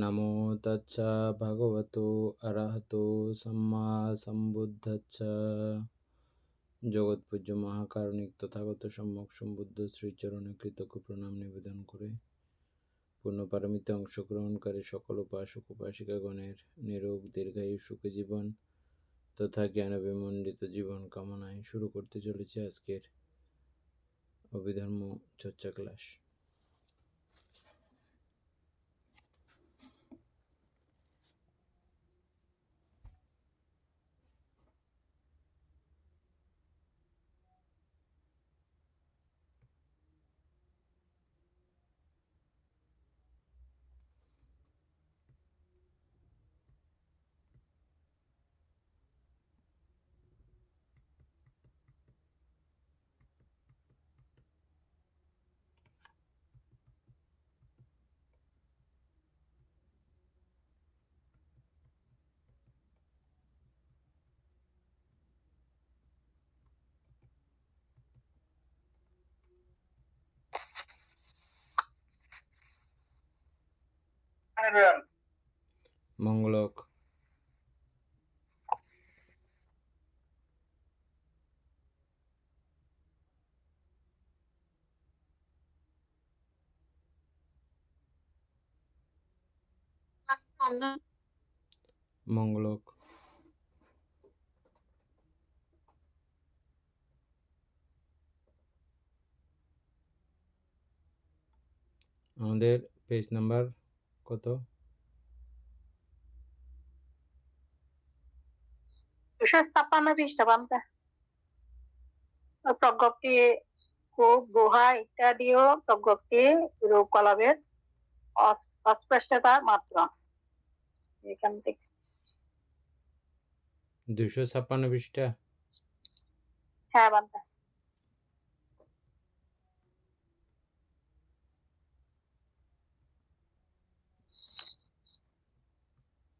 নমো তচ্ছ ভগবতো অরহতো সম্মা সম্বুদ্ধস্স। জগৎপূজ্য মহাকারণিক তথাগত সম্যক সম্বুদ্ধ শ্রীচরণে কৃতজ্ঞ প্রণাম নিবেদন করে পূর্ণপারমিতে অংশগ্রহণকারী সকল উপাসক উপাসিকাগণের নিরোগ দীর্ঘায়ু সুখী জীবন তথা জ্ঞান বিমণ্ডিত জীবন কামনায় শুরু করতে চলেছে আজকের অভিধর্ম চর্চা ক্লাস। মঙ্গলক মঙ্গলক আমাদের পেজ নাম্বার কত? 256 পৃষ্ঠা বামটা। প্রজ্ঞপ্তি কূপ গুহা ইত্যাদিও প্রজ্ঞপ্তি রূপকলাপের অস্পষ্টতা মাত্র। এখান থেকে 256 পৃষ্ঠা। হ্যাঁ বামটা।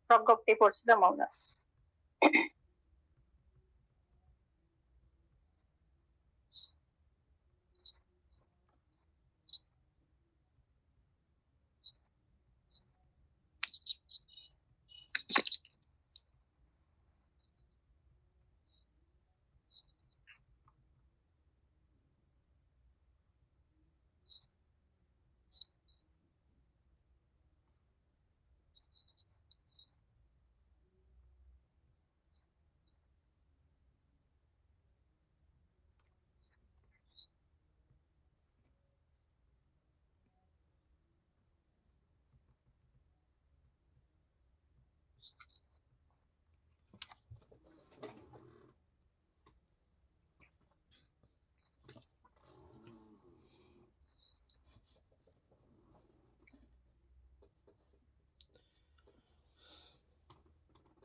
প্রজ্ঞপ্তি পড়ছিলাম আমরা।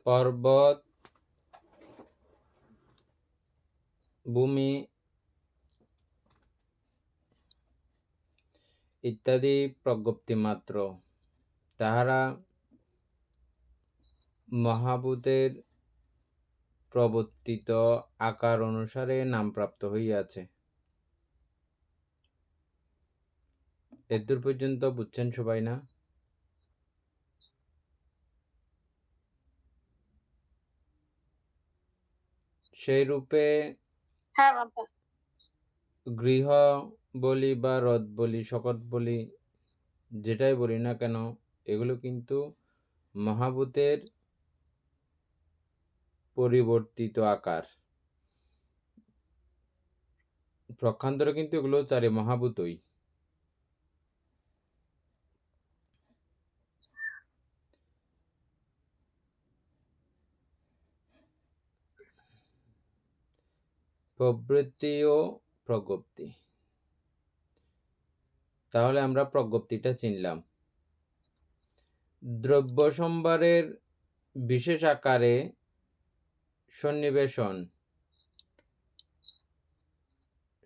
পর্বত ভূমি ইত্যাদি প্রজ্ঞপ্তি মাত্র, তাহারা মহাভূতের প্রবর্তিত আকার অনুসারে নামপ্রাপ্ত হইয়াছে। এদূর পর্যন্ত বুঝছেন সবাই না? সেই রূপে হ্যাঁ বামটা। গৃহ বলি বা রথ বলি শকট বলি যেটাই বলি না কেন, এগুলো কিন্তু মহাভূতের পরিবর্তিত আকার। প্রক্ষান্তরে কিন্তু এগুলো চারি মহাভূতই। প্রবৃত্তি ও প্রজ্ঞপ্তি। তাহলে আমরা প্রজ্ঞপ্তিটা চিনলাম। দ্রব্য সম্ভারের বিশেষ আকারে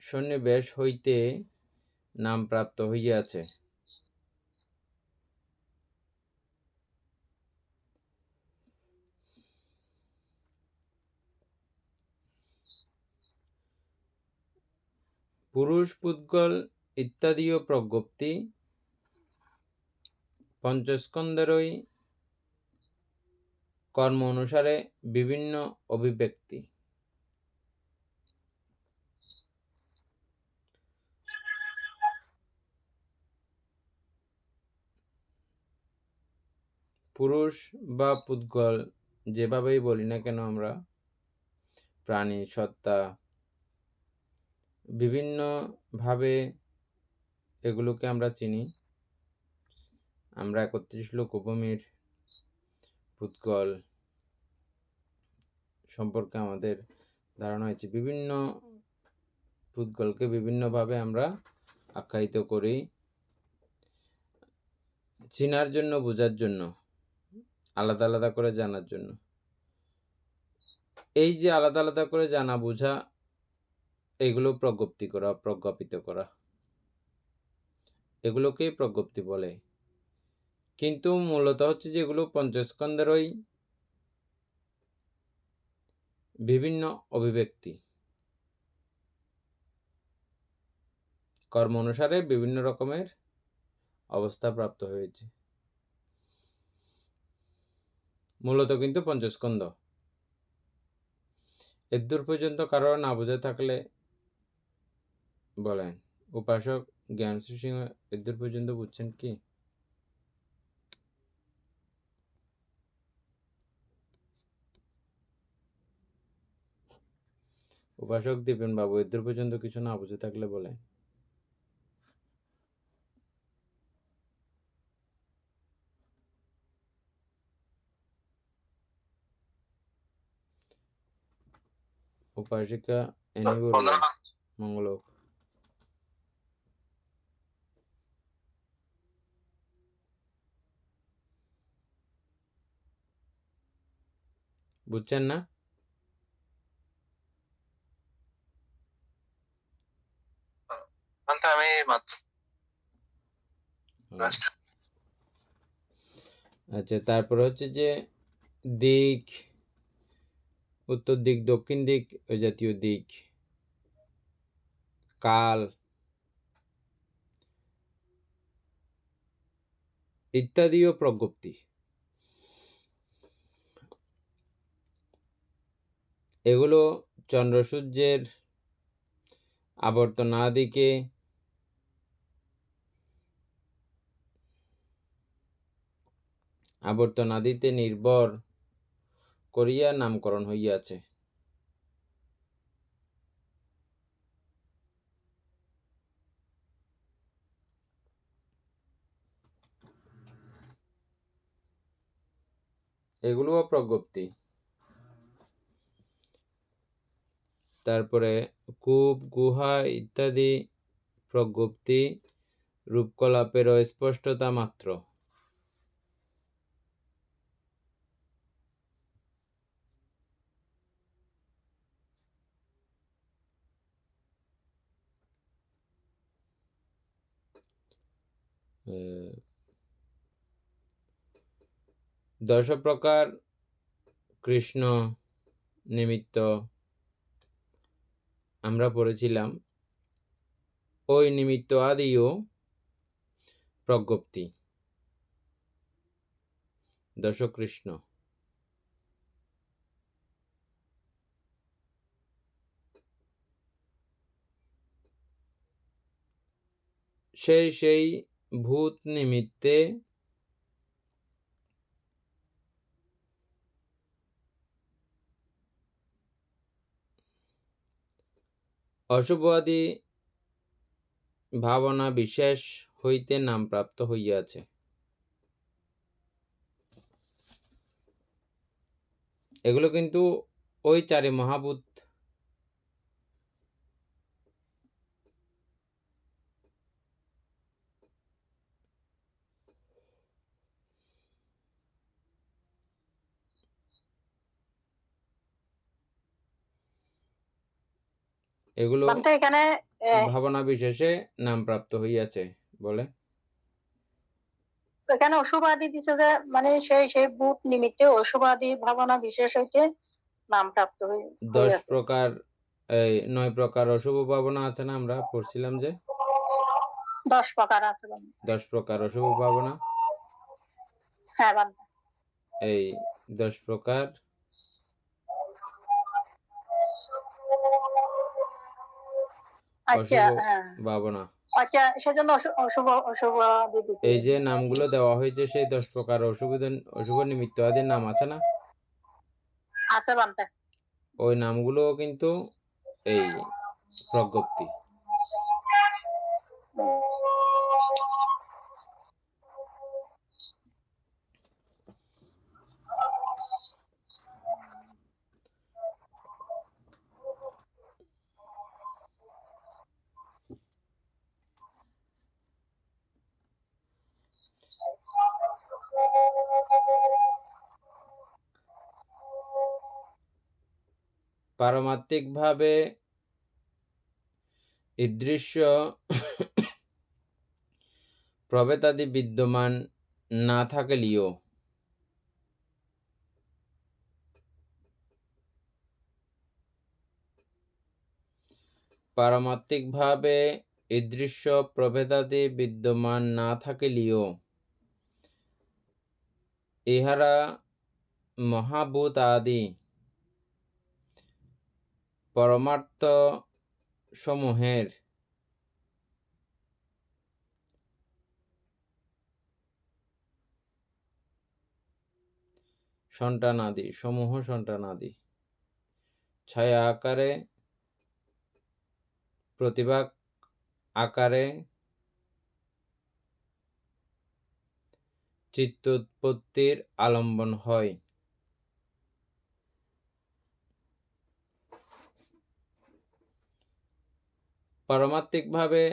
সন্নিবেশ হইতে নাম প্রাপ্ত হইয়াছে। পুরুষ পুদ্গল ইত্যাদিও প্রজ্ঞপ্তি পঞ্চস্কন্ধেরই কর্ম অনুসারে বিভিন্ন অভিব্যক্তি। পুরুষ বা পুদ্গল যেভাবেই বলি না কেন আমরা, প্রাণী, সত্তা, বিভিন্ন ভাবে এগুলোকে আমরা চিনি। আমরা 31 লোক উপমির পুদ্গল সম্পর্কে আমাদের ধারণা হয়েছে। বিভিন্ন পুদ্গলকে বিভিন্নভাবে আমরা আখ্যায়িত করি, চিনার জন্য, বোঝার জন্য, আলাদা আলাদা করে জানার জন্য। এই যে আলাদা আলাদা করে জানা বোঝা, এগুলো প্রজ্ঞপ্তি করা, প্রজ্ঞাপিত করা, এগুলোকেই প্রজ্ঞপ্তি বলে। কিন্তু মূলত হচ্ছে যে এগুলো পঞ্চস্কন্ধেরই বিভিন্ন অভিব্যক্তি, কর্ম অনুসারে বিভিন্ন রকমের অবস্থা প্রাপ্ত হয়েছে। মূলত কিন্তু পঞ্চস্কন্ধ। এদূর পর্যন্ত কারো না বুঝে থাকলে বলেন। উপাসক জ্ঞানশ্রী সিংহ এদূর পর্যন্ত বুঝছেন কি? উপাসক দীপেন বাবু এদূর পর্যন্ত কিছু না বুঝে থাকলে বলেন। উপাসিকা এনি বলুন, মঙ্গল হোক। বুঝছেন না? আমি মাত্র আচ্ছা, তারপর হচ্ছে যে দিক, উত্তর দিক, দক্ষিণ দিক, ওই জাতীয় দিক, কাল ইত্যাদিও প্রজ্ঞপ্তি। এগুলো চন্দ্র সূর্যের আবর্তনাদিতে নির্ভর করিয়া নামকরণ হইয়াছে। এগুলোও প্রজ্ঞপ্তি। তারপরে কূপ, গুহা ইত্যাদি প্রজ্ঞপ্তি, রূপকলাপের অস্পষ্টতা মাত্র। দশ প্রকার কৃষ্ণ নিমিত্ত আমরা পড়েছিলাম। ওই নিমিত্ত আদিও প্রজ্ঞপ্তি। দশ কৃষ্ণ, সেই ভূত নিমিত্তে অশুভ আদি ভাবনা বিশেষ হইতে নাম প্রাপ্ত হইয়াছে। এগুলো কিন্তু ওই চারি মহাভূত এগুলো এখানে ভাবনা বিশেষে নাম প্রাপ্ত হইয়াছে বলে। এখানে অশুভাদি দিচ্ছে যে মানে সেই ভূত নিমিত্তে অশুভাদি ভাবনা বিশেষ হইতে নাম প্রাপ্ত 10 প্রকার, এই 9 প্রকার অশুভ ভাবনা আছে না, আমরা পড়ছিলাম যে 10 প্রকার আছে। 10 প্রকার অশুভ ভাবনা। হ্যাঁ বান্দা। এই 10 প্রকার আচ্ছা, অশুভ হ্যাঁ। ভাবনা। আচ্ছা, সেজন্য অশুভ অশুভাদি দিতে এই যে নামগুলো দেওয়া হয়েছে সেই 10 প্রকার অশুভ নিমিত্ত আদির নাম আছে না? আছে বান্দা। ওই নামগুলোও কিন্তু এই প্রজ্ঞপ্তি। পারমাত্মিকভাবে ঈদৃশ্য প্রভেদাদি বিদ্যমান না থাকলেও পারমাত্মিকভাবে ঈদৃশ্য প্রভেদাদি বিদ্যমান না থাকলেও ইহারা মহাভূত আদি পরমার্থ সমূহের সন্তানাদি ছায়া আকারে প্রতিভা আকারে চিত্তোৎপত্তির আলম্বন হয়। পারমাত্মিকভাবে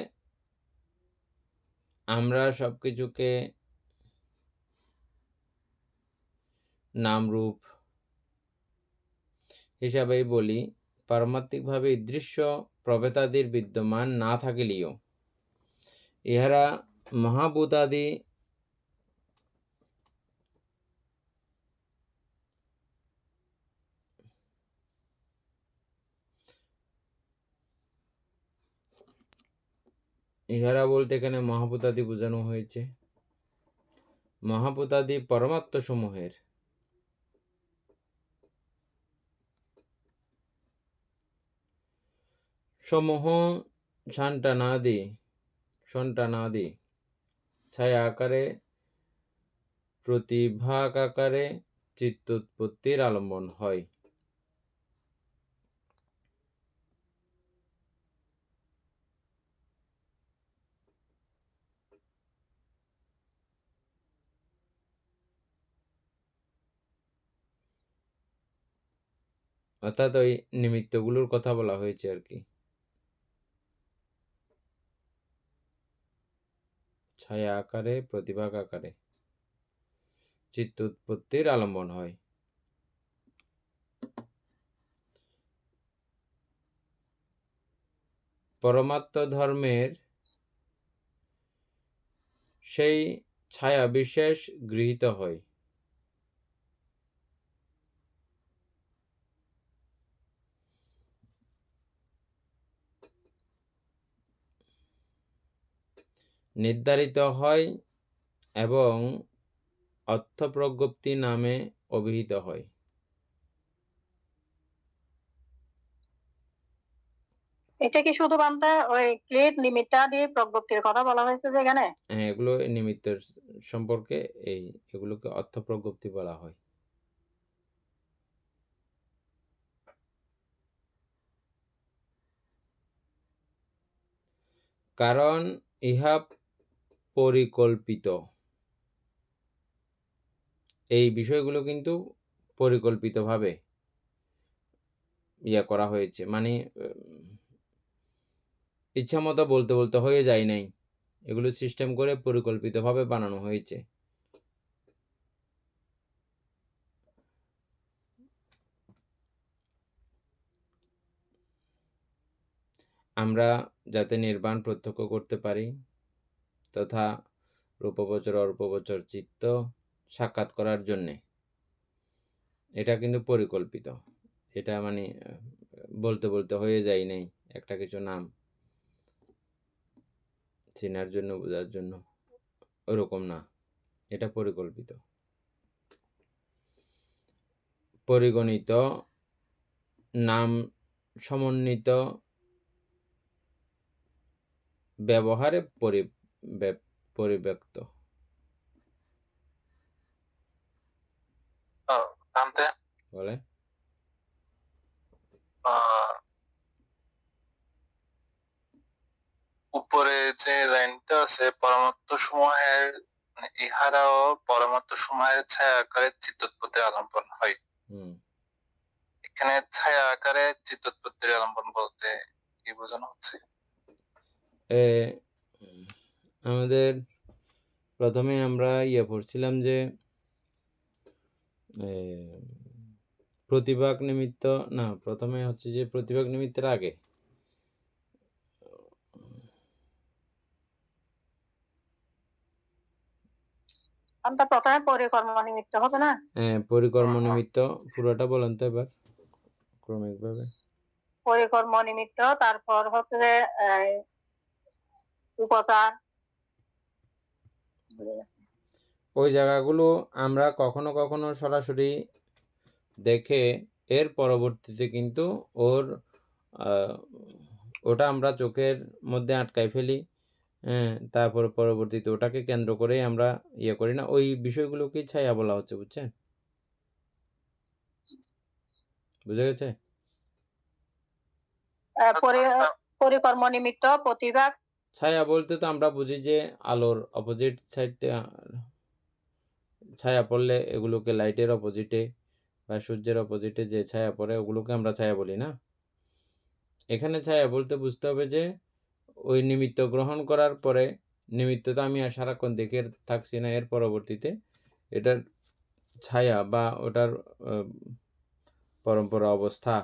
আমরা সবকিছুকে নামরূপ হিসাবেই বলি। পারমাত্মিকভাবে ঈদৃশ্য প্রভেদাদির বিদ্যমান না থাকিলেও ইহারা মহাভূতাদি ইহারা বলতে এখানে মহাভূতাদি বোঝানো হয়েছে। মহাভূতাদি পরমাত্ম সমূহের সমূহ সন্তানাদি ছায়া আকারে প্রতিভাগ আকারে চিত্তোৎপত্তির আলম্বন হয়। অর্থাৎ ওই নিমিত্তগুলোর কথা বলা হয়েছে আর কি। ছায়া আকারে প্রতিভাগ আকারে চিত্তোৎপত্তির আলম্বন হয়। পরমাত্ম ধর্মের সেই ছায়া বিশেষ গৃহীত হয়। নির্ধারিত হয় এবং অর্থপ্রজ্ঞপ্তি নামে অভিহিত হয়। এটা কি শুধু বান্দা ওই ক্লেদ নিমিত্তাদি প্রজ্ঞপ্তির কথা বলা হয়েছে যেখানে? হ্যাঁ, এগুলো নিমিত্তের সম্পর্কে এগুলোকে অর্থপ্রজ্ঞপ্তি বলা হয়। কারণ ইহা পরিকল্পিত। এই বিষয়গুলো কিন্তু পরিকল্পিতভাবে করা হয়েছে, মানে ইচ্ছা মতো বলতে বলতে হয়ে যায় নাই, এগুলো সিস্টেম করে পরিকল্পিতভাবে বানানো হয়েছে। আমরা যাতে নির্বাণ প্রত্যক্ষ করতে পারি তথা রূপগোচর অরূপগোচর চিত্ত সাক্ষাৎ করার জন্যে, এটা কিন্তু পরিকল্পিত। এটা মানে বলতে বলতে হয়ে যায় নাই একটা কিছু নাম চেনার জন্য, বোঝার জন্য, ওরকম না, এটা পরিকল্পিত। পরিগণিত নাম সমন্বিত ব্যবহারে পরিব্যক্ত। জানতে বলে উপরে যে লাইনটা আছে পরমাত্ম সমূহের ইহারাও পরমাত্ম সমূহের ছায়া আকারে চিত্তোৎপত্তির আলম্বন হয়। এখানে ছায়া আকারে চিত্তোৎপত্তির আলম্বন বলতে কি বোঝানো হচ্ছে? আমাদের প্রথমে আমরা পড়ছিলাম যে প্রতিভাগ নিমিত্ত না, প্রথমে হচ্ছে যে প্রতিভাগ নিমিত্তের আগে প্রথমে পরিকর্ম নিমিত্ত হবে না? পরিকর্ম নিমিত্ত পুরোটা বলেন তো এবার ক্রমিকভাবে। পরিকর্ম নিমিত্ত, তারপর হচ্ছে যে উপচার, ওই জায়গাগুলো আমরা কখনো কখনো সরাসরি দেখে এর পরবর্তীতে কিন্তু ওটা আমরা চোখের মধ্যে আটকাই ফেলি। তারপর পরবর্তীতে ওটাকে কেন্দ্র করেই আমরা করি না। ওই বিষয়গুলোকে ছায়া বলা হচ্ছে, বুঝছেন? বুঝা গেছে? পরিকর্ম নিমিত্ত প্রতিভাগ। ছায়া বলতে তো আমরা বুঝি যে আলোর অপোজিট সাইড ছায়া পড়লে এগুলোকে লাইটের অপোজিটে বা সূর্যের অপোজিটে যে ছায়া পড়ে ওগুলোকে আমরা ছায়া বলি না। এখানে ছায়া বলতে বুঝতে হবে যে ওই নিমিত্ত গ্রহণ করার পরে, নিমিত্ত তো আমি আর সারাক্ষণ দেখে থাকছি না, এর পরবর্তীতে এটার ছায়া বা ওটার পরম্পরা অবস্থা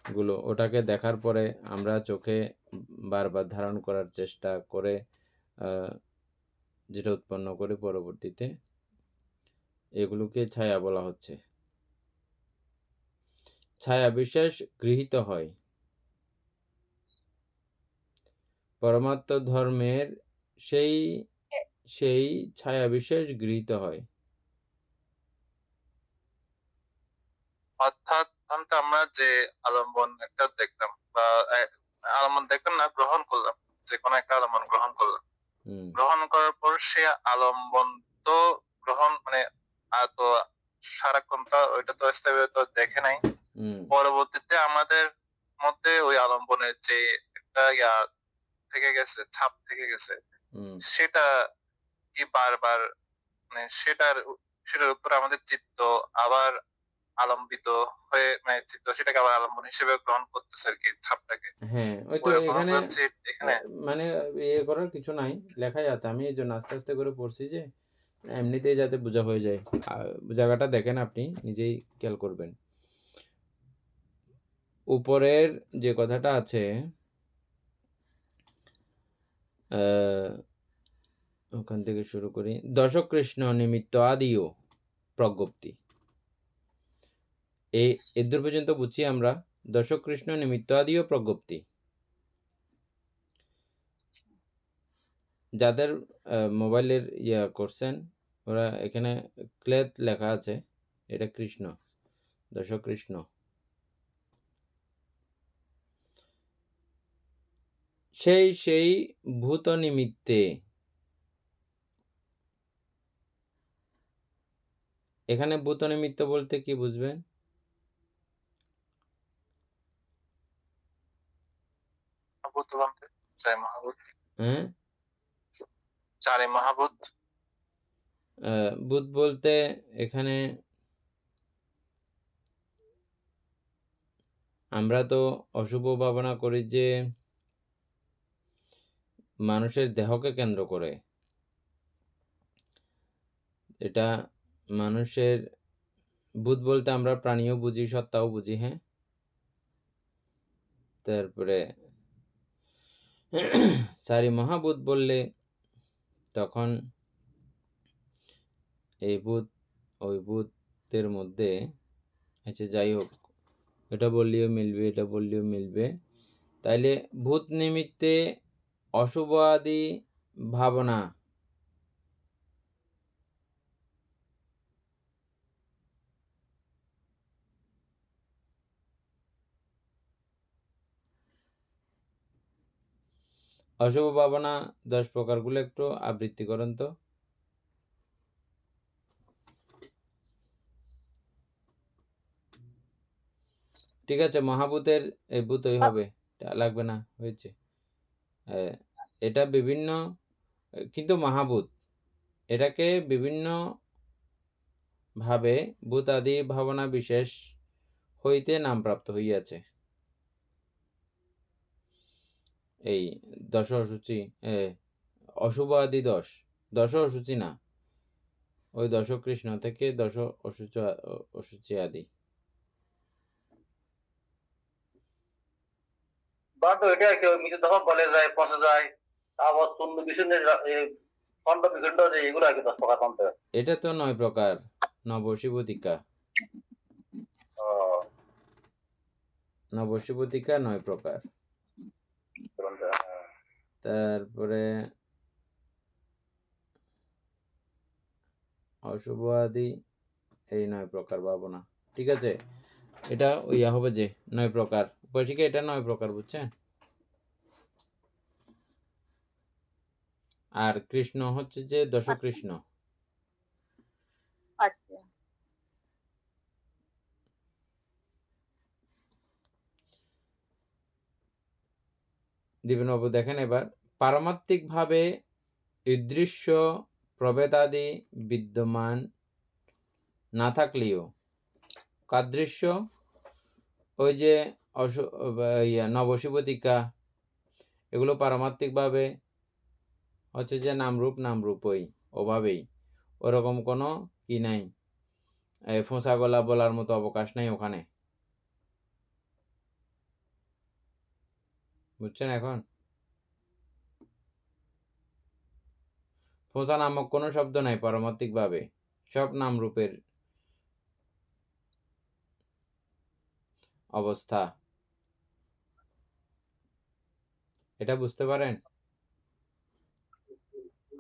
গুলো, ওটাকে দেখার পরে আমরা চোখে বারবার ধারণ করার চেষ্টা করে যেটা উৎপন্ন করে পরবর্তীতে, এগুলোকে ছায়া বলা হচ্ছে। ছায়া বিশেষ গৃহীত হয় পরমাত্ম ধর্মের, সেই ছায়া বিশেষ গৃহীত হয়। অর্থাৎ আমরা যে আলম্বন একটা দেখলাম বা আলম্বন দেখলাম না, গ্রহণ করলাম, যে কোনো একটা আলম্বন গ্রহণ করলাম, গ্রহণ করার পর সে আলম্বন তো গ্রহণ মানে তো সারাক্ষণ তো ওইটা তো স্থায়ী তো দেখে নাই। পরবর্তীতে আমাদের মধ্যে ওই আলম্বনের যে একটা থেকে গেছে, ছাপ থেকে গেছে, সেটা কি বারবার মানে সেটার উপর আমাদের চিত্ত আবার আলম্বিত হয়ে মানে চিত্ত সেটাকে আবার আলম্বন হিসেবে গ্রহণ করতেছে আর কি, ছাপটাকে। হ্যাঁ, ওই তো এখানে মানে করার কিছু নাই, লেখাই আছে। আমি এই জন্য আস্তে আস্তে করে পড়ছি যে এমনিতেই যাতে বোঝা হয়ে যায়। জায়গাটা দেখেন, আপনি নিজেই খেয়াল করবেন। উপরের যে কথাটা আছে ওখান থেকে শুরু করি। দশ কৃষ্ণ নিমিত্ত আদিও প্রজ্ঞপ্তি, এই দূর পর্যন্ত বুঝছি আমরা। দশ কৃষ্ণ নিমিত্ত আদিও প্রজ্ঞপ্তি, যাদের মোবাইলের করছেন ওরা এখানে ক্লেদ লেখা আছে, এটা কৃষ্ণ, দশ কৃষ্ণ। সেই ভূত নিমিত্তে, এখানে ভূত নিমিত্ত বলতে কি বুঝবেন? হ্যাঁ, চারে মহাভূত। ভূত বলতে এখানে আমরা তো অশুভ ভাবনা করি যে মানুষের দেহকে কেন্দ্র করে, এটা মানুষের ভূত বলতে আমরা প্রাণীও বুঝি, সত্তাও বুঝি। হ্যাঁ, তারপরে চারি মহাভূত বললে তখন এই ভূত ওই ভূতের মধ্যে আচ্ছা যাই হোক, এটা বললেও মিলবে, এটা বললেও মিলবে। তাইলে ভূত নিমিত্তে অশুভ আদি ভাবনা, অশুভ ভাবনা 10 প্রকারগুলো একটু আবৃত্তি করেন তো। ঠিক আছে, মহাভূতের এই ভূতই হবে, লাগবে না, হয়েছে। এটা বিভিন্ন, কিন্তু মহাভূত এটাকে বিভিন্ন ভাবে ভূত আদি ভাবনা বিশেষ হইতে নামপ্রাপ্ত হইয়াছে। এই দশ অসুচি, অশুভ আদি 10 অসুচি না, ওই 10 কৃষ্ণ থেকে 10 অসুচি আদি। বাট ওইটা কি মিছে যখন গলে যায়, পচে যায়, আবার শূন্য বিশূন্য খণ্ড বিখণ্ড এগুলো আর কি 10 প্রকার মন্ত্র। এটা তো 9 প্রকার নবশিবতিকা। নবশিবতিকা 9 প্রকার। তারপরে অশুভ আদি এই 9 প্রকার ভাবনা। ঠিক আছে, এটা ইয়া হবে যে 9 প্রকার উপাসিকা, এটা 9 প্রকার, বুঝছেন? আর কৃষ্ণ হচ্ছে যে 10 কৃষ্ণ। আচ্ছা, দীপেনবাবু দেখেন এবার, পারমাত্মিক ভাবে ঈদৃশ্য প্রভেদাদি বিদ্যমান না থাকলেও কাদৃশ্য, ওই যে নবশিবতিকা, এগুলো পারমাত্মিক ভাবে হচ্ছে যে নামরূপই ওভাবেই, ওরকম কোনো কি নাই, ফোঁসা গলা বলার মতো অবকাশ নাই ওখানে, বুঝছেন? এখন ফোঁসা নামক কোনো শব্দ নাই পারমাত্মিক ভাবে, সব নামরূপের অবস্থা। এটা বুঝতে পারেন?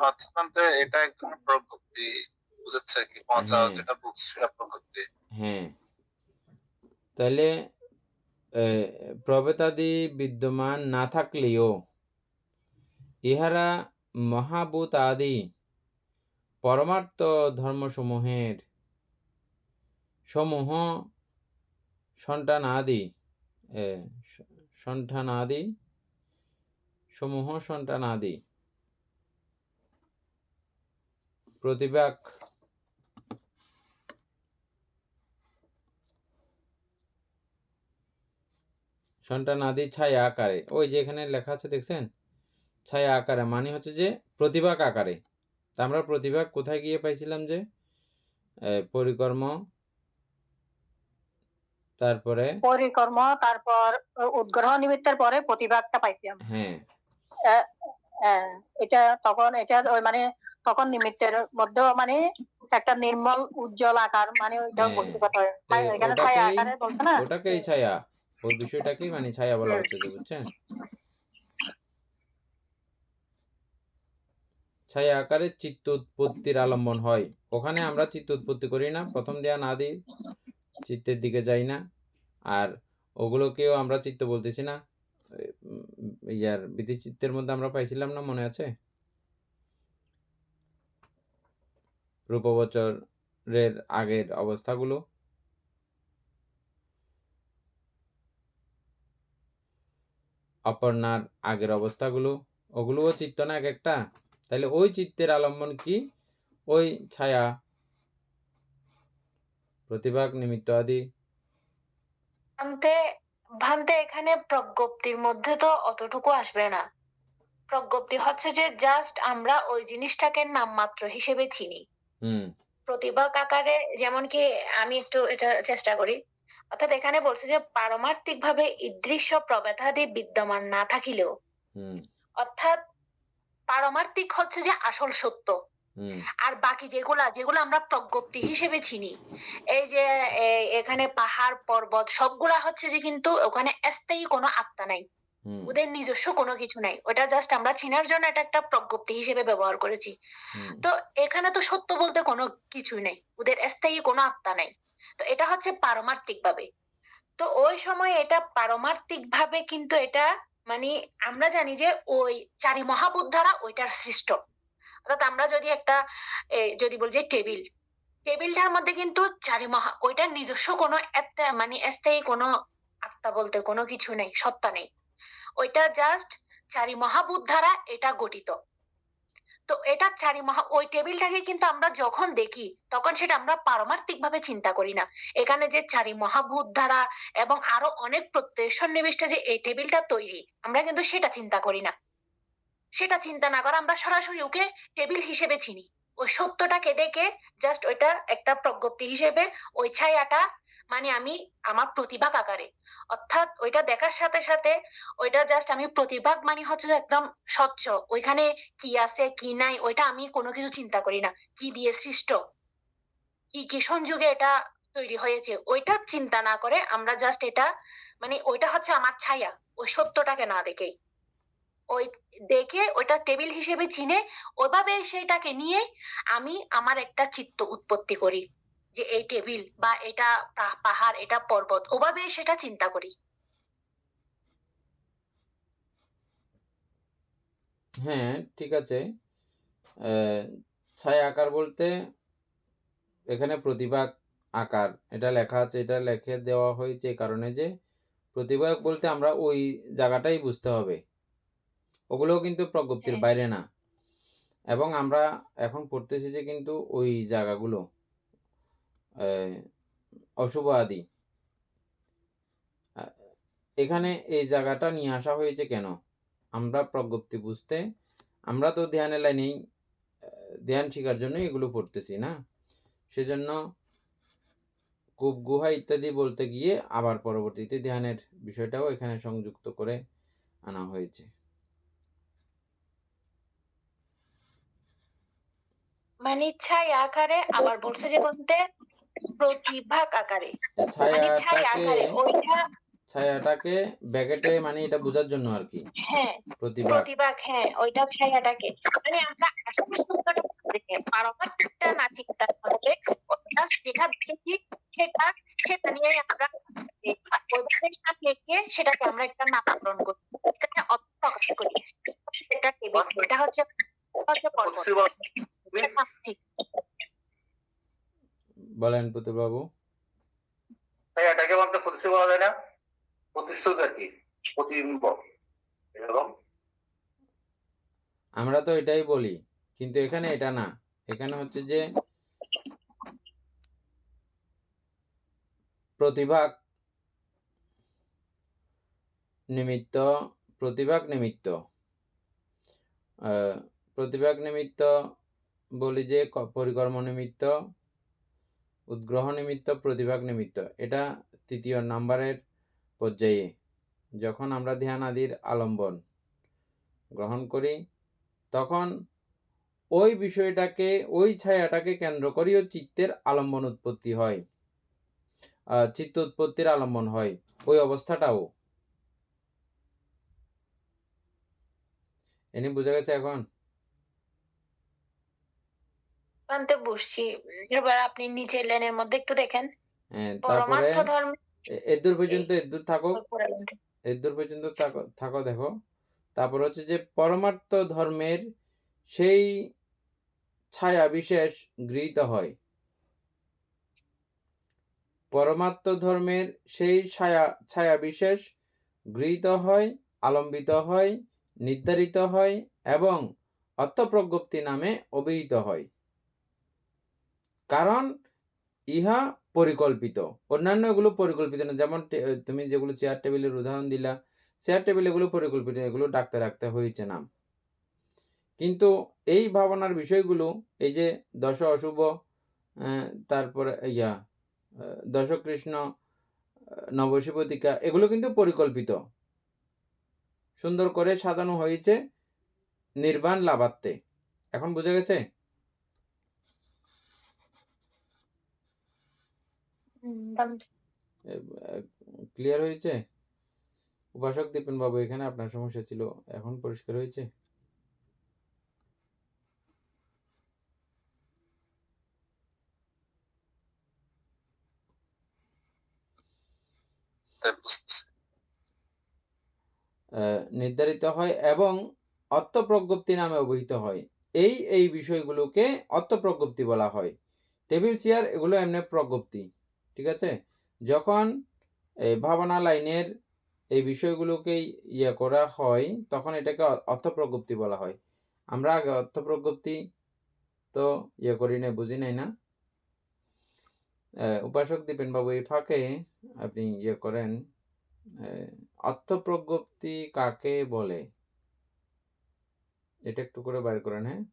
অর্থাৎ এটা একদম প্রকৃতি বুঝাচ্ছে কি, পচা যেটা বুঝছে সেটা প্রকৃতি। হ্যাঁ, তাহলে প্রভেদাদি বিদ্যমান না থাকলেও ইহারা মহাভূত আদি পরমার্থ ধর্মসমূহের সমূহ সন্তানাদি প্রতিভাগ সন্তানাদি ছায়া আকারে, ওই যে এখানে লেখা আছে দেখছেন, ছায়া আকারে মানে হচ্ছে যে প্রতিভাগ আকারে। তা আমরা প্রতিভাগ কোথায় গিয়ে পাইছিলাম যে পরিকর্ম, তারপরে পরিকর্ম, তারপর উদ্গ্রহ নিমিত্তের পরে প্রতিভাগটা পাইছি আমরা। হ্যাঁ, এটা তখন এটা ওই মানে তখন নিমিত্তের মধ্যে মানে একটা নির্মল উজ্জ্বল আকার, মানে ওইটা বুঝতে পারতে হয়। এখানে ছায়া আকারে বলছে না, ওটাকেই ছায়া, ওই বিষয়টাকেই মানে ছায়া বলা হচ্ছে, যে বুঝছেন? ছায়া আকারে চিত্ত উৎপত্তির আলম্বন হয়, ওখানে আমরা চিত্ত উৎপত্তি করি না, প্রথম দেয়া না দিই, চিত্তের দিকে যাই না, আর ওগুলোকেও আমরা চিত্ত বলতেছি না। ইয়ার বিধি চিত্তের মধ্যে আমরা পাইছিলাম না, মনে আছে? রূপবচরের আগের অবস্থাগুলো, অপর্ণার আগের অবস্থাগুলো, ওগুলোও চিত্ত না এক একটা। তাহলে ওই চিত্তের আলম্বন কি? ওই ছায়া, প্রতিভাগ, নিমিত্ত আদি। ভান্তে এখানে প্রজ্ঞপ্তির মধ্যে তো অতটুকু আসবে না। প্রজ্ঞপ্তি হচ্ছে যে জাস্ট আমরা ওই জিনিসটাকে নামমাত্র হিসেবে চিনি। প্রতিভাগ আকারে যেমন কি আমি একটু এটা চেষ্টা করি, অর্থাৎ এখানে বলছে যে পারমার্থিক ভাবে ঈদৃশ্য প্রভেদাদি বিদ্যমান না থাকিলেও, অর্থাৎ পারমার্থিক হচ্ছে যে আসল সত্য, আর বাকি যেগুলো আমরা প্রজ্ঞপ্তি হিসেবে চিনি, এই যে এখানে পাহাড় পর্বত সবগুলা হচ্ছে যে কিন্তু ওখানে স্থায়ী কোনো আত্মা নাই, ওদের নিজস্ব কোনো কিছু নাই, ওটা জাস্ট আমরা চিনার জন্য এটা একটা প্রজ্ঞপ্তি হিসেবে ব্যবহার করেছি। তো এখানে তো সত্য বলতে কোনো কিছুই নেই, ওদের স্থায়ী কোনো আত্মা নাই, তো এটা হচ্ছে পারমার্থিক ভাবে। তো ওই সময় এটা পারমার্থিক ভাবে কিন্তু এটা মানে আমরা জানি যে ওই চারি মহাভূত দ্বারা ওইটার সৃষ্ট। অর্থাৎ আমরা যদি একটা যদি বলি যে টেবিলটার মধ্যে কিন্তু ওইটার নিজস্ব কোনো মানে স্থায়ী কোনো আত্মা বলতে কোনো কিছু নেই, সত্তা নেই। ওইটা জাস্ট চারি মহাভূত দ্বারা এটা গঠিত। তো এটা ওই টেবিলটাকে কিন্তু আমরা যখন দেখি তখন সেটা আমরা পারমার্থিক ভাবে চিন্তা করি না। এখানে যে চারি মহাভূত দ্বারা এবং আরো অনেক প্রত্যয় সন্নিবিষ্ট যে এই টেবিলটা তৈরি, আমরা কিন্তু সেটা চিন্তা করি না। সেটা চিন্তা না করে আমরা সরাসরি ওকে টেবিল হিসেবে চিনি। ওই সত্যটাকে ডেকে জাস্ট ওইটা একটা প্রজ্ঞপ্তি হিসেবে ওই ছায়াটা মানে আমি আমার প্রতিভাগ আকারে, অর্থাৎ ওইটা দেখার সাথে সাথে ওইটা জাস্ট আমি প্রতিভাগ মানে হচ্ছে যে একদম স্বচ্ছ। ওইখানে কি আছে কি নাই ওইটা আমি কোনো কিছু চিন্তা করি না। কি দিয়ে সৃষ্ট, কি কি সংযোগে এটা তৈরি হয়েছে ওইটা চিন্তা না করে আমরা জাস্ট এটা মানে ওইটা হচ্ছে আমার ছায়া, ওই সত্যটাকে না দেখেই ওই দেখে ওইটা টেবিল হিসেবে চিনে ওইভাবে সেইটাকে নিয়ে আমি আমার একটা চিত্ত উৎপত্তি করি যে এই টেবিল বা এটা পাহাড়, এটা পর্বত, ওভাবে সেটা চিন্তা করি। হ্যাঁ, ঠিক আছে। ছায়া আকার বলতে এখানে প্রতিভাগ আকার এটা লেখা আছে, এটা লিখে দেওয়া হয়েছে এই কারণে যে প্রতিভাগ বলতে আমরা ওই জায়গাটাই বুঝতে হবে, ওগুলোও কিন্তু প্রজ্ঞপ্তির বাইরে না। এবং আমরা এখন পড়তেছি যে কিন্তু ওই জায়গাগুলো অশুভ আদি, এখানে এই জায়গাটা নিয়ে আসা হয়েছে কেন? আমরা প্রজ্ঞপ্তি বুঝতে, আমরা তো ধ্যানের লাইনেই ধ্যান শেখার জন্য এগুলো পড়তেছি না, সেজন্য কূপ গুহা ইত্যাদি বলতে গিয়ে আবার পরবর্তীতে ধ্যানের বিষয়টাও এখানে সংযুক্ত করে আনা হয়েছে। মানে ছায়া আকারে আবার বলছে যে বলতে প্রতিভাগ আকারে, মানে ছায়া আকারে ওইটা ছায়াটাকে ব্যাকেটে মানে এটা বোঝার জন্য আর কি। হ্যাঁ, প্রতিভাগ, হ্যাঁ ওইটা ছায়াটাকে মানে আমরা আসলে সত্যটা দেখে পারমার্থিকটা না চিন্তা করলে ওটা যেটা দেখি সেটা সেটা নিয়ে আমরা ওইভাবে সামনে গিয়ে সেটাকে আমরা একটা নামকরণ করি, এটাকে অর্থ প্রকাশ করি। সেটা এটা হচ্ছে পর্বত। বলেন পুতুল বাবু। এটাকে বলতে প্রতিশ্রুতি বলা যায় না, প্রতিশ্রুতি আর কি, প্রতিবিম্ব এরকম। আমরা তো এটাই বলি, কিন্তু এখানে এটা না, এখানে হচ্ছে যে প্রতিভাগ নিমিত্ত, প্রতিভাগ নিমিত্ত, প্রতিভাগ নিমিত্ত বলি যে পরিকর্ম নিমিত্ত, উদ্গ্রহ নিমিত্ত, প্রতিভাগ নিমিত্ত, এটা তৃতীয় নাম্বারের পর্যায়ে যখন আমরা ধ্যান আদির আলম্বন গ্রহণ করি তখন ওই বিষয়টাকে, ওই ছায়াটাকে কেন্দ্র করেও চিত্তের আলম্বন উৎপত্তি হয়, চিত্ত উৎপত্তির আলম্বন হয় ওই অবস্থাটাও। এনে বোঝা গেছে এখন? আনতে বসছি, এবার আপনি নিচের লাইনের মধ্যে একটু দেখেন। তারপরে পরমার্থ ধর্ম এদূর পর্যন্ত এদূর থাকো, এদূর পর্যন্ত থাকো দেখো। তারপর হচ্ছে যে পরমার্থ ধর্মের সেই ছায়া বিশেষ গৃহীত হয়, পরমার্থ ধর্মের সেই ছায়া বিশেষ গৃহীত হয়, আলম্বিত হয়, নির্ধারিত হয় এবং অর্থপ্রজ্ঞপ্তি নামে অভিহিত হয়। কারণ ইহা পরিকল্পিত, অন্যান্য এগুলো পরিকল্পিত না। যেমন তুমি যেগুলো চেয়ার টেবিলের উদাহরণ দিলা, চেয়ার টেবিল এগুলো পরিকল্পিত, এগুলো ডাকতে রাখতে হয়েছে নাম। কিন্তু এই ভাবনার বিষয়গুলো, এই যে দশ অশুভ, তারপরে দশ কৃষ্ণ, নবশিবতিকা, এগুলো কিন্তু পরিকল্পিত, সুন্দর করে সাজানো হয়েছে নির্বাণ লাভার্থে। এখন বুঝে গেছে? ক্লিয়ার হয়েছে? উপাসক দীপেন বাবু, এখানে আপনার সমস্যা ছিল, এখন পরিষ্কার হয়েছে? নির্ধারিত হয় এবং অর্থপ্রজ্ঞপ্তি নামে অভিহিত হয়। এই বিষয়গুলোকে অর্থপ্রজ্ঞপ্তি বলা হয়। টেবিল চেয়ার এগুলো এমনি প্রজ্ঞপ্তি, ঠিক আছে। যখন এই ভাবনা লাইনের এই বিষয়গুলোকে করা হয় তখন এটাকে অর্থপ্রজ্ঞপ্তি বলা হয়। আমরা আগে অর্থপ্রজ্ঞপ্তি তো করি না, বুঝি নাই না। উপাসক দীপেন বাবু এই ফাঁকে আপনি করেন, অর্থপ্রজ্ঞপ্তি কাকে বলে এটা একটু করে বাইর করেন। হ্যাঁ,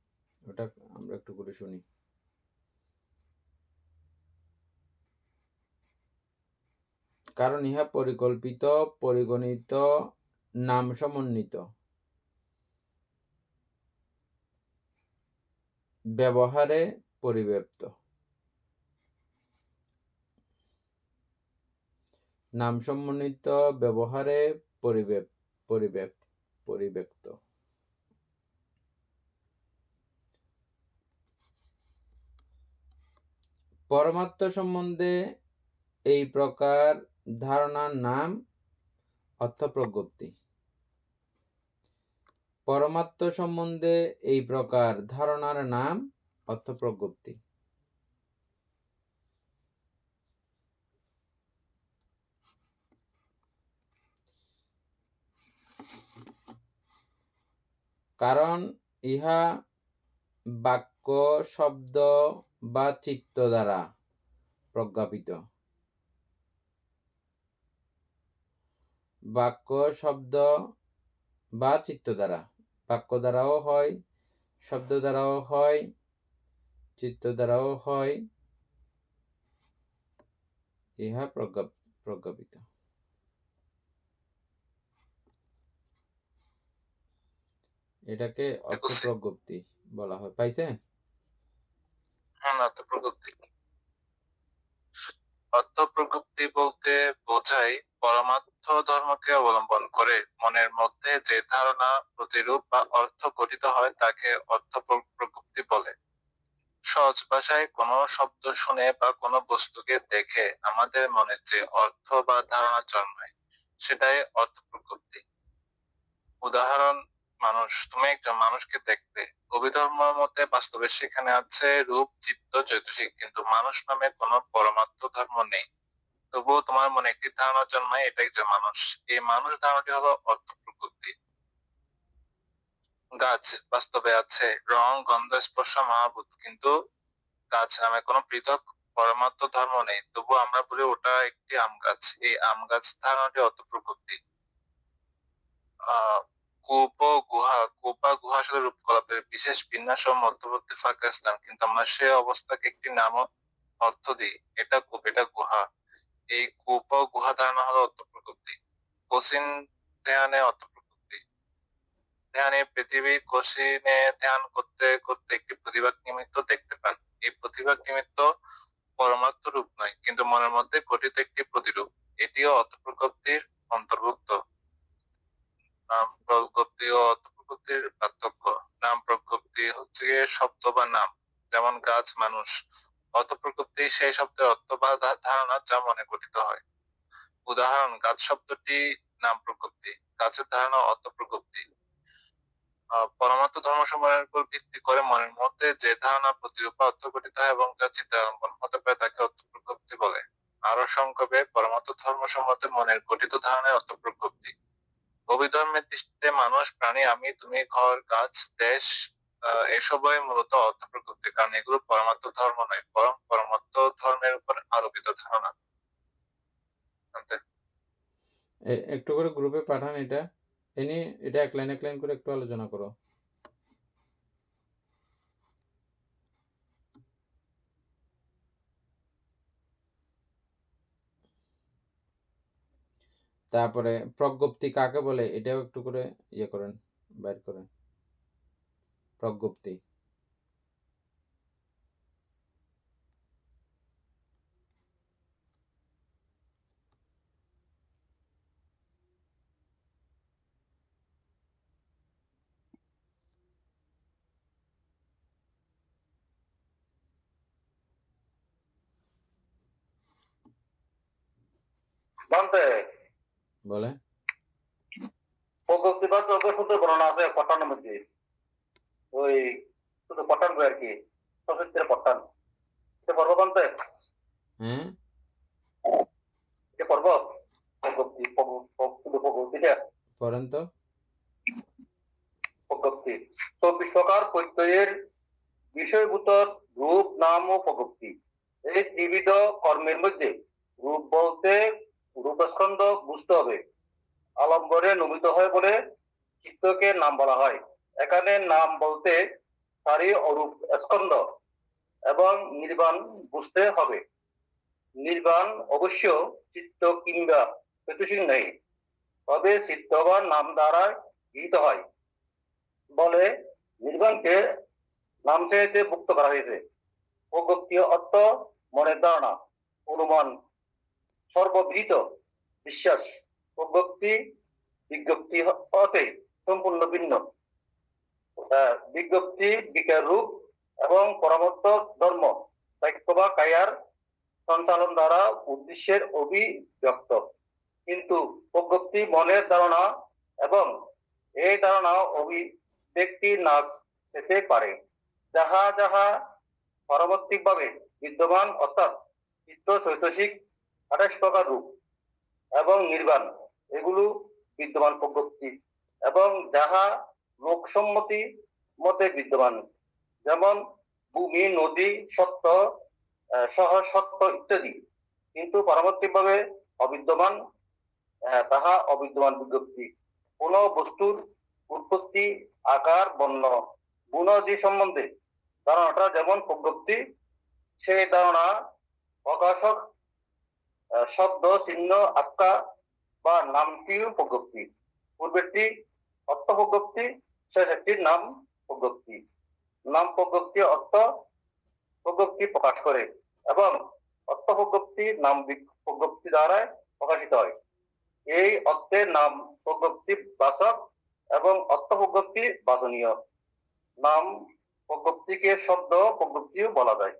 ওটা আমরা একটু করে শুনি। কারণ ইহা পরিকল্পিত, পরিগণিত, নাম সমন্বিত, ব্যবহারে পরিব্যাপ্ত। নাম সমন্বিত, ব্যবহারে পরিব্যাপ্ত। পরমাত্ম সম্বন্ধে এই প্রকার ধারণার নাম অর্থপ্রজ্ঞপ্তি। পরমাত্ম সম্বন্ধে এই প্রকার ধারণার নাম অর্থপ্রজ্ঞপ্তি। কারণ ইহা বাক্য, শব্দ বা চিত্ত দ্বারা প্রজ্ঞাপিত। বাক্য, শব্দ বা চিত্ত দ্বারা, বাক্য দ্বারাও হয়, শব্দ দ্বারাও হয়, চিত্ত দ্বারাও হয়, ইহা প্রজ্ঞাপিত। এটাকে অর্থপ্রজ্ঞপ্তি বলা হয়। পাইছেন? অর্থপ্রজ্ঞপ্তি বলতে বোঝায় পরমার্থ ধর্মকে অবলম্বন করে মনের মধ্যে যে ধারণা, প্রতিরূপ বা অর্থ গঠিত হয় তাকে অর্থপ্রজ্ঞপ্তি বলে। সহজ ভাষায় কোনো শব্দ শুনে বা কোনো বস্তুকে দেখে আমাদের মনে যে অর্থ বা ধারণা জন্মায় সেটাই অর্থপ্রজ্ঞপ্তি। উদাহরণ, তুমি একজন মানুষকে দেখবে, অভিধর্ম মতে বাস্তবে সেখানে আছে রূপ, চিত্ত, চৈতসিক, কিন্তু মানুষ নামে কোনো পরমাত্ম ধর্ম নেই। তবুও তোমার মনে একটি ধারণা জন্মায় এটা একজন মানুষ। এই মানুষ ধারণাটি হলো অর্থপ্রজ্ঞপ্তি। গাছ বাস্তবে আছে রং, গন্ধ, স্পর্শ, মহাভূত, কিন্তু গাছ নামে কোনো পৃথক পরমাত্ম ধর্ম নেই। তবু আমরা বলি ওটা একটি আম গাছ। এই আম গাছ ধারণাটি অর্থপ্রজ্ঞপ্তি। কূপ ও গুহা আসলে রূপকল্পের বিশেষ বিন্যাস ও মধ্যবর্তী ফাঁকা স্থান, কিন্তু আমরা সে অবস্থাকে একটি নাম অর্থ দিই। এটা কূপ, এটা গুহা। এই কূপ ও গুহা ধারণা হলো অর্থপ্রজ্ঞপ্তি। কোচিন ধ্যানে অর্থপ্রজ্ঞপ্তি। ধ্যানে পৃথিবী কোচিনে ধ্যান করতে করতে একটি প্রতিভাগ নিমিত্ত দেখতে পান। এই প্রতিভাগ নিমিত্ত পরমার্থ রূপ নয়, কিন্তু মনের মধ্যে গঠিত একটি প্রতিরূপ। এটিও অর্থপ্রজ্ঞপ্তির অন্তর্ভুক্ত। নাম প্রজ্ঞপ্তি ও অর্থপ্রজ্ঞপ্তির পার্থক্য। নাম প্রজ্ঞপ্তি হচ্ছে শব্দ বা নাম, যেমন গাছ, মানুষ। অর্থপ্রজ্ঞপ্তি সেই শব্দের অর্থ বা ধারণা যা মনে গঠিত হয়। উদাহরণ, গাছ শব্দটি নাম প্রজ্ঞপ্তি, গাছের ধারণা অর্থপ্রজ্ঞপ্তি। পরমার্থ ধর্মসমূহের উপর ভিত্তি করে মনের মধ্যে যে ধারণা, প্রতিরূপ বা অর্থ গঠিত হয় এবং যা চিত্তাবলম্বন হতে পারে তাকে অর্থপ্রজ্ঞপ্তি বলে। আরো সংক্ষেপে, পরমার্থ ধর্মসমূহের মনের গঠিত ধারণায় অর্থপ্রজ্ঞপ্তি। অভিধর্মের দৃষ্টিতে মানুষ, প্রাণী, আমি, তুমি, ঘর, গাছ, দেশ এসবই মূলত অর্থপ্রজ্ঞপ্তি, কারণ এগুলো পরমার্থ ধর্ম নয়, বরং পরমার্থ ধর্মের উপর আরোপিত ধারণা। একটু করে গ্রুপে পাঠান এটা। এটা এক লাইন করে একটু আলোচনা করো। তারপরে প্রজ্ঞপ্তি কাকে বলে এটাও একটু করে করেন, বাইর করেন। প্রজ্ঞপ্তি বলে। প্রগতিবাদ শুধু বর্ণনা আছে পটানের মধ্যে, ওই শুধু পটান বই আর কি, সশস্ত্রের পটান। এটা পর্ব বলতে হ্যাঁ এটা পর্ব প্রগতি, শুধু প্রগতিটা পড়েন তো। প্রগতি 24 প্রকার প্রত্যয়ের বিষয়ভূত রূপ, নাম ও প্রগতি। এই ত্রিবিধ কর্মের মধ্যে রূপ বলতে রূপস্কন্ধ বুঝতে হবে। আলম্বরে নমিত হয় বলে চিত্তকে নাম বলা হয়। এখানে নাম বলতে তারই অরূপ স্কন্ধ এবং নির্বাণ বুঝতে হবে। নির্বাণ অবশ্য চিত্ত কিংবা চতুষিক নেই, তবে চিত্ত বা নাম দ্বারা গৃহীত হয় বলে নির্বাণকে নাম চাইতে মুক্ত করা হয়েছে। প্রগতি অর্থ মনের ধারণা, অনুমান, সর্ববিহিত বিশ্বাস। প্রগতি বিজ্ঞপ্তি হতে সম্পূর্ণ ভিন্ন। বিজ্ঞপ্তি বিকার রূপ এবং পরমার্থ ধর্ম বাক্য বা কায়ার সঞ্চালন দ্বারা উদ্দেশ্যের অভিব্যক্ত। কিন্তু প্রগতি মনের ধারণা এবং এই ধারণা অভিব্যক্তি না পেতে পারে। যাহা যাহা পরবর্তিক ভাবে বিদ্যমান, অর্থাৎ চিত্ত, চৈতসিক 28 প্রকার রূপ এবং নির্বাণ, এগুলো বিদ্যমান প্রগতি, এবং যাহা লোকসম্মতি মতে বিদ্যমান, যেমন ভূমি, নদী, সত্য, সহ সত্য ইত্যাদি, কিন্তু পারমার্থিক ভাবে অবিদ্যমান, তাহা অবিদ্যমান বিজ্ঞপ্তি। কোন বস্তুর উৎপত্তি, আকার, বর্ণ, গুণাদি সম্বন্ধে ধারণাটা যেমন প্রগতি, সেই ধারণা প্রকাশক শব্দ, চিহ্ন, আখ্যা বা নামটিও প্রগতি। পূর্বেরটি অর্থ প্রগতি, শেষেরটির নাম প্রগতি। নাম প্রগতি অর্থ প্রগতি প্রকাশ করে এবং অর্থ প্রগতি নাম প্রগতি দ্বারা প্রকাশিত হয়। এই অর্থে নাম প্রগতি বাচক এবং অর্থ প্রগতি বাচনীয়। নাম প্রগতিকে শব্দ প্রগতিও বলা যায়।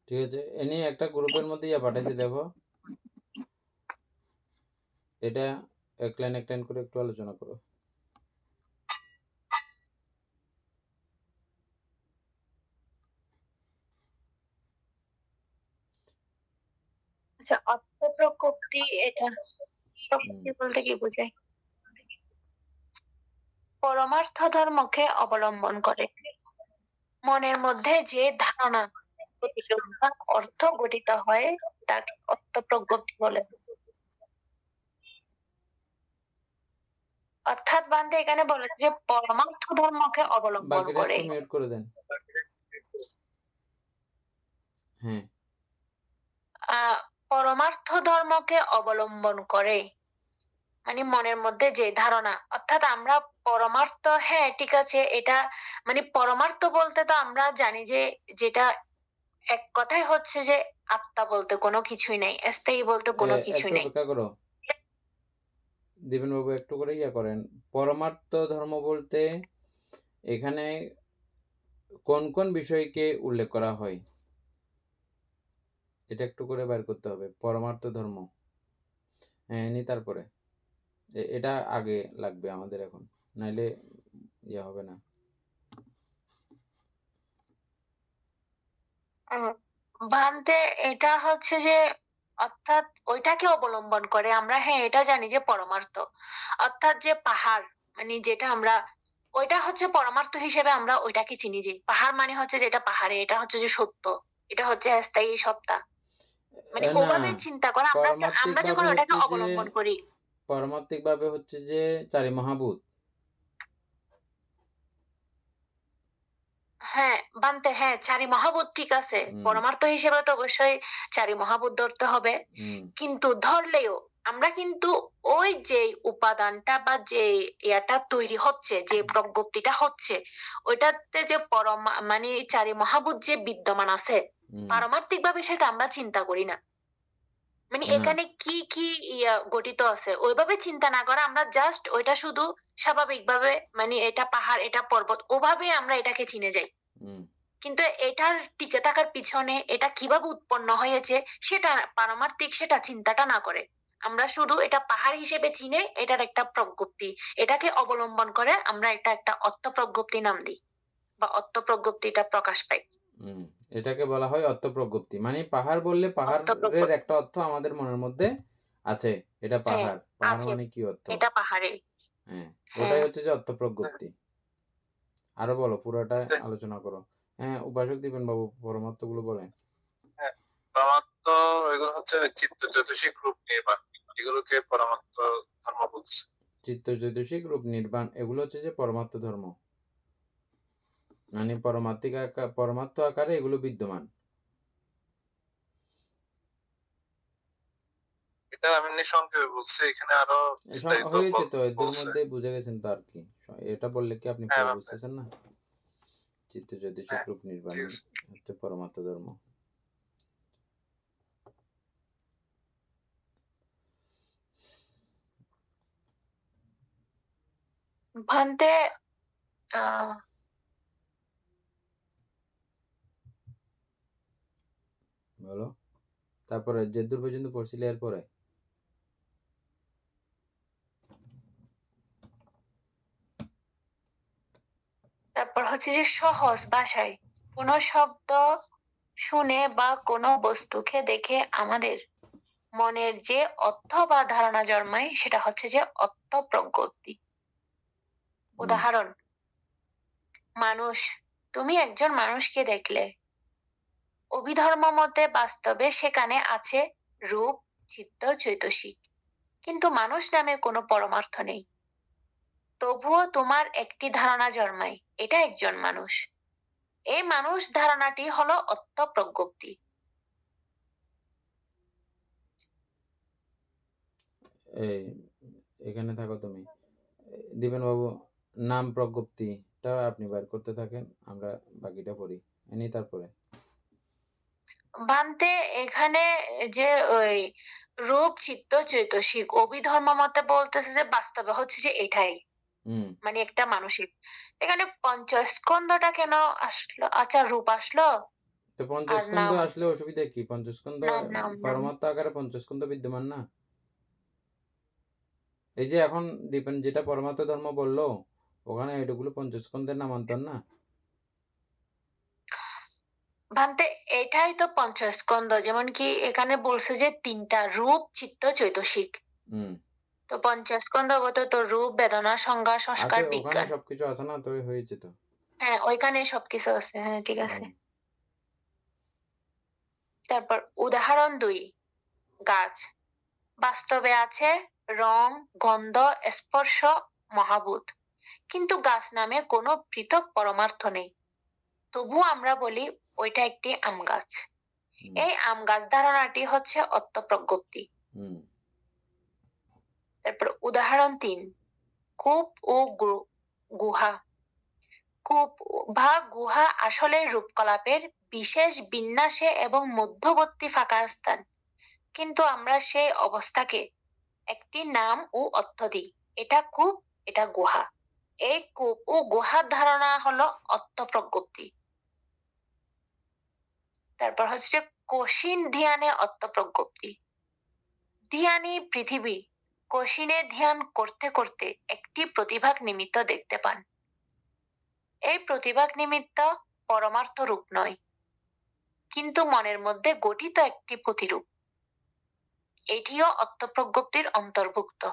ঠিক আছে, এনে একটা গ্রুপের মধ্যে পাঠাইছি, দেখো এটা এক লাইন করে একটু আলোচনা করো। আচ্ছা, অর্থ প্রগতি, এটা প্রগতি বলতে কি বোঝায়? পরমার্থ ধর্মকে অবলম্বন করে মনের মধ্যে যে ধারণা, অর্থ গঠিত হয় তাকে অর্থ প্রগতি বলে। অর্থাৎ বান্দে এখানে বলেছে যে পরমার্থ ধর্মকে অবলম্বন করে। একটু মিউট করে দেন। হ্যাঁ, পরমার্থ ধর্মকে অবলম্বন করে মানে মনের মধ্যে যে ধারণা, অর্থাৎ আমরা পরমার্থ, হ্যাঁ ঠিক আছে, এটা মানে পরমার্থ বলতে তো আমরা জানি যে যেটা এক কথায় হচ্ছে যে আত্মা বলতে কোনো কিছুই নাই, স্থায়ী বলতে কোনো কিছু নেই। অপেক্ষা করো দিবেন বাবু, একটু করে করেন। পরমার্থ ধর্ম বলতে এখানে কোন কোন বিষয়কে উল্লেখ করা হয় এটা একটু করে বের করতে হবে। পরমার্থ ধর্ম, হ্যাঁ নি, তারপরে এটা আগে লাগবে আমাদের এখন, নাইলে হবে না। ভান্তে এটা হচ্ছে যে অর্থাৎ ওইটাকে অবলম্বন করে আমরা, হ্যাঁ এটা জানি যে পরমার্থ, অর্থাৎ যে পাহাড় মানে যেটা আমরা, ওইটা হচ্ছে পরমার্থ হিসেবে আমরা ওইটাকে চিনি, যে পাহাড় মানে হচ্ছে যেটা পাহাড়ে, এটা হচ্ছে যে সত্য, এটা হচ্ছে স্থায়ী সত্তা, মানে ওভাবে চিন্তা করা আমরা যখন ওটাকে অবলম্বন করি। পারমার্থিক ভাবে হচ্ছে যে চারি মহাভূত। হ্যাঁ বানতে, হ্যাঁ চারি মহাভূত ঠিক আছে, পরমার্থ হিসেবে তো অবশ্যই চারি মহাভূত ধরতে হবে, কিন্তু ধরলেও আমরা কিন্তু ওই যে উপাদানটা বা যে ইয়াটা তৈরি হচ্ছে, যে প্রজ্ঞপ্তিটা হচ্ছে, ওইটাতে যে মানে চারি মহাভূত যে বিদ্যমান আছে, পারমার্থিক ভাবে সেটা আমরা চিন্তা করি না। মানে এখানে কি কি গঠিত আছে ওইভাবে চিন্তা না করে আমরা জাস্ট ওইটা শুধু স্বাভাবিকভাবে মানে এটা পাহাড়, এটা পর্বত, ওভাবে আমরা এটাকে চিনে যাই। কিন্তু এটার টিকে থাকার পিছনে এটা কিভাবে উৎপন্ন হয়েছে সেটা পারমার্থিক, সেটা চিন্তাটা না করে আমরা শুধু এটা পাহাড় হিসেবে চিনে এটার একটা প্রজ্ঞপ্তি, এটাকে অবলম্বন করে আমরা একটা অর্থ প্রজ্ঞপ্তি নাম দিই বা অর্থ প্রজ্ঞপ্তিটা প্রকাশ পায়। এটাকে বলা হয় অর্থপ্রজ্ঞপ্তি। মানে পাহাড় বললে পাহাড়ের একটা অর্থ আমাদের মনের মধ্যে আছে, এটা পাহাড়। পাহাড় আছে, মানে কি অর্থ? এটা পাহাড়ে। হ্যাঁ, ওটাই হচ্ছে যে অর্থপ্রজ্ঞপ্তি। আরো বলো, পুরোটা আলোচনা করো। হ্যাঁ, উপাসক দীপেন বাবু পরমার্থগুলো বলেন। হ্যাঁ, পরমাত্ম এগুলো হচ্ছে চিত্ত চৈতসিক রূপ নির্বাণ, এগুলোকে পরমাত্ম ধর্ম বলছে। চিত্ত চৈতসিক রূপ নির্বাণ এগুলো হচ্ছে যে পরমাত্ম ধর্ম, মানে পরমাত্ম আকারে এগুলো বিদ্যমান। এটা আমি সংক্ষেপে বলছি, এখানে আরো বিস্তারিত হয়েছে তো, এদের বলছে। মধ্যে বুঝে গেছেন তো আর কি। এটা বললে কি আপনি পুরো বুঝতেছেন না? চিত্ত চৈতসিক রূপ নির্বাণ হচ্ছে পরমাত্ম ধর্ম। ভান্তে বলো, তারপরে যে দূর পর্যন্ত পড়ছিলে এরপরে তারপর হচ্ছে যে সহজ ভাষায় কোন শব্দ শুনে বা কোনো বস্তুকে দেখে আমাদের মনের যে অর্থ বা ধারণা জন্মায় সেটা হচ্ছে যে অর্থ প্রজ্ঞপ্তি। উদাহরণ, মানুষ, তুমি একজন মানুষকে দেখলে, অভিধর্ম মতে বাস্তবে সেখানে আছে রূপ, চিত্ত, চৈতসিক, কিন্তু মানুষ নামে কোনো পরমার্থ নেই। তবুও তোমার একটি ধারণা জন্মায় এটা একজন মানুষ। এই মানুষ ধারণাটি হলো অর্থ প্রজ্ঞপ্তি। এখানে থাকো তুমি, দীপেন বাবু। নাম প্রজ্ঞপ্তিটা আপনি বের করতে থাকেন, আমরা বাকিটা পড়ি এনি। তারপরে ভান্তে এখানে যে ওই রূপ, চিত্ত, চৈতসিক অভিধর্ম মতে বলতেছে যে বাস্তবে হচ্ছে যে এটাই, মানে একটা মানুষের। এখানে পঞ্চস্কন্ধটা কেন আসলো? আচ্ছা, রূপ আসলো, তো পঞ্চস্কন্ধ আসলে অসুবিধা কি? পঞ্চস্কন্ধ পরমাত্ম আকারে পঞ্চস্কন্ধ বিদ্যমান না? এই যে এখন দীপেন যেটা পরমাত্ম ধর্ম বললো, ওখানে এটুকুলো পঞ্চস্কন্ধের নামান্তর না? ভান্তে এটাই তো পঞ্চস্কন্ধ, যেমন কি এখানে বলছে যে তিনটা রূপ, চিত্ত, চৈতসিক। তো পঞ্চস্কন্ধগত তো রূপ, বেদনা, সংজ্ঞা, সংস্কার, বিজ্ঞান, ওখানে সবকিছু আছে না? তো হয়েছে তো। হ্যাঁ, ওইখানে সবকিছু আছে। হ্যাঁ, ঠিক আছে। তারপর উদাহরণ 2, গাছ। বাস্তবে আছে রং, গন্ধ, স্পর্শ, মহাভূত, কিন্তু গাছ নামে কোনো পৃথক পরমার্থ নেই। তবু আমরা বলি ওইটা একটি আম গাছ। এই আম গাছ ধারণাটি হচ্ছে অর্থ প্রজ্ঞপ্তি। তারপর উদাহরণ 3, কূপ ও গুহা। কূপ বা গুহা আসলে রূপকলাপের বিশেষ বিন্যাসে এবং মধ্যবর্তী ফাঁকা স্থান, কিন্তু আমরা সেই অবস্থাকে একটি নাম ও অর্থ দিই। এটা কূপ, এটা গুহা। এই কূপ ও গুহার ধারণা হলো অর্থ প্রজ্ঞপ্তি। তারপর হচ্ছে কশিন ধ্যানে অর্থ প্রজ্ঞপ্তি। ধ্যানী পৃথিবী কশিনে ধ্যান করতে করতে একটি প্রতিভাগ নিমিত্ত দেখতে পান। এই প্রতিভাগ নিমিত্ত পরমার্থ রূপ নয়, কিন্তু মনের মধ্যে গঠিত একটি প্রতিরূপ। এটিও অর্থপ্রজ্ঞপ্তির অন্তর্ভুক্ত।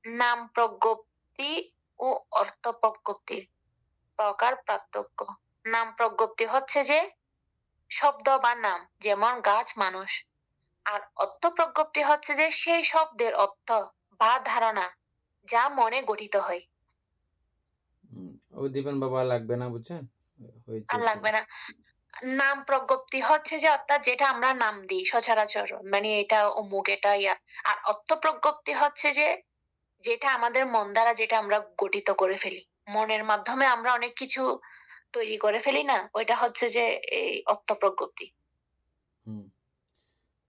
নাম প্রজ্ঞপ্তি ও অর্থ প্রজ্ঞপ্তির প্রকার পার্থক্য। নাম প্রজ্ঞপ্তি হচ্ছে যে শব্দ বা নাম, যেমন গাছ, মানুষ। আর অর্থ প্রজ্ঞপ্তি হচ্ছে যে সেই শব্দের অর্থ বা ধারণা যা মনে গঠিত হয়। ও দীপেন বাবা লাগবে না, বুঝছেন? আর লাগবে না। নাম প্রজ্ঞপ্তি হচ্ছে যে অর্থাৎ যেটা আমরা নাম দিই সচরাচর, মানে এটা অমুক, এটা ইয়া। আর অর্থ প্রজ্ঞপ্তি হচ্ছে যে যেটা আমাদের মন দ্বারা যেটা আমরা গঠিত করে ফেলি, মনের মাধ্যমে আমরা অনেক কিছু তৈরি করে ফেলি না, ওইটা হচ্ছে যে এই অর্থ প্রজ্ঞপ্তি।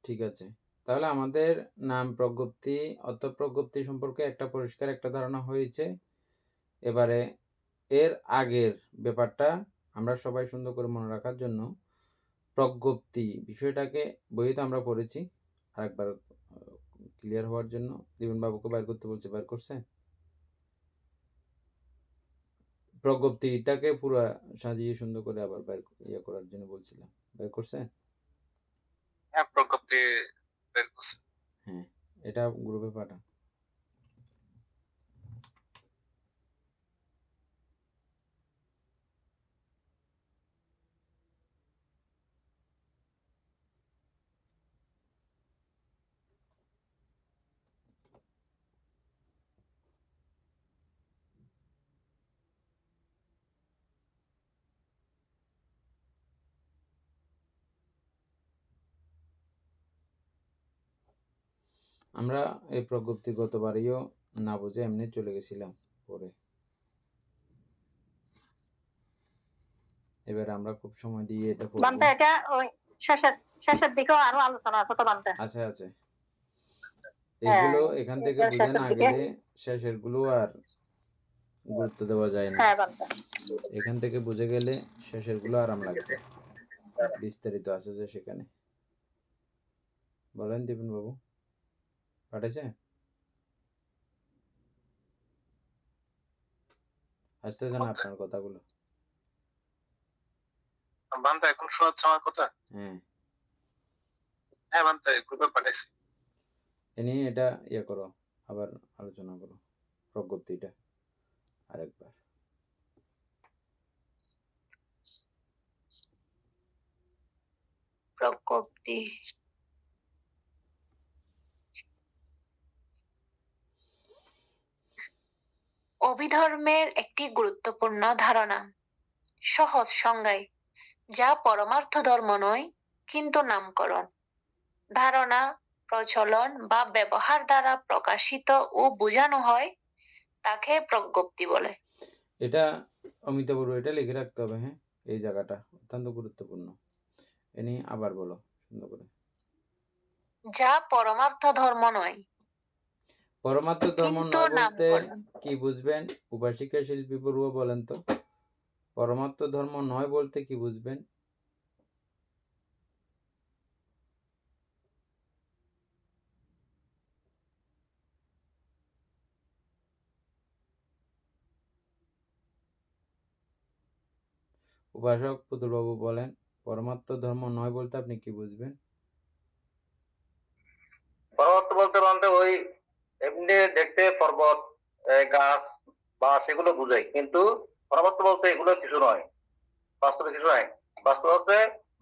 ঠিক আছে, তাহলে আমাদের নাম প্রজ্ঞপ্তি, অর্থ প্রজ্ঞপ্তি সম্পর্কে একটা পরিষ্কার একটা ধারণা হয়েছে। এবারে এর আগের ব্যাপারটা আমরা সবাই সুন্দর করে মনে রাখার জন্য প্রজ্ঞপ্তি বিষয়টাকে বইয়ে তো আমরা পড়েছি, আরেকবার ক্লিয়ার হওয়ার জন্য জীবন বাবুকে বাইর করতে বলছে, বাইর করছে? প্রজ্ঞপ্তিটাকে পুরো সাজিয়ে সুন্দর করে আবার বাইর করার জন্য বলছিলাম, বের করছে? হ্যাঁ, প্রজ্ঞপ্তি বের করছে। হ্যাঁ, এটা গ্রুপে পাঠান। আমরা এই প্রজ্ঞপ্তি গতবারেও না বুঝে এমনি চলে গেছিলাম পরে, এবার আমরা খুব সময় দিয়ে এটা পড়ব। বান্তে এটা ওই শেষের দিকেও আরো আলোচনা আছে তো বান্তে। আছে আছে, এগুলো এখান থেকে বুঝে না গেলে শেষের গুলো আর গুরুত্ব দেওয়া যায় না। হ্যাঁ বান্তে, এখান থেকে বুঝে গেলে শেষের গুলো আরাম লাগবে, বিস্তারিত আছে যে সেখানে। বলেন দীপন বাবু, পাঠাইছে? আসতেছে না আপনার কথাগুলো? বান্দা এখন শোনাচ্ছে আমার কথা? হ্যাঁ হ্যাঁ বান্দা গ্রুপে পাঠাইছি। এ নিয়ে এটা ইয়ে করো, আবার আলোচনা করো প্রজ্ঞপ্তিটা আরেকবার। প্রজ্ঞপ্তি অভিধর্মের একটি গুরুত্বপূর্ণ ধারণা, সহজ সংজ্ঞায়, যা পরমার্থ ধর্ম নয় কিন্তু নামকরণ, ধারণা, প্রচলন বা ব্যবহার দ্বারা প্রকাশিত ও বোঝানো হয়, তাকে প্রজ্ঞপ্তি বলে। এটা অমিতাভ বড়ুয়া, এটা লিখে রাখতে হবে। হ্যাঁ, এই জায়গাটা অত্যন্ত গুরুত্বপূর্ণ। এ নিয়ে আবার বলো সুন্দর করে। যা পরমার্থ ধর্ম নয় পরমার্থ ধর্ম কিন্তু নয় বলতে নামকরণ। কি বুঝবেন? উপাসিকা শিল্পী বড়ুয়া বলেন তো, পরমার্থ ধর্ম নয় বলতে কি বুঝবেন? উপাসক পুতুলবাবু বলেন, পরমার্থ ধর্ম নয় বলতে আপনি কি বুঝবেন? পরমার্থ বলতে বান্তে ওই এমনি দেখতে পর্বত, গাছ বা সেগুলো বুঝাই, কিন্তু পরমার্থ বলতে এগুলো কিছু নয়, বাস্তবে কিছু নয়। বাস্তব হচ্ছে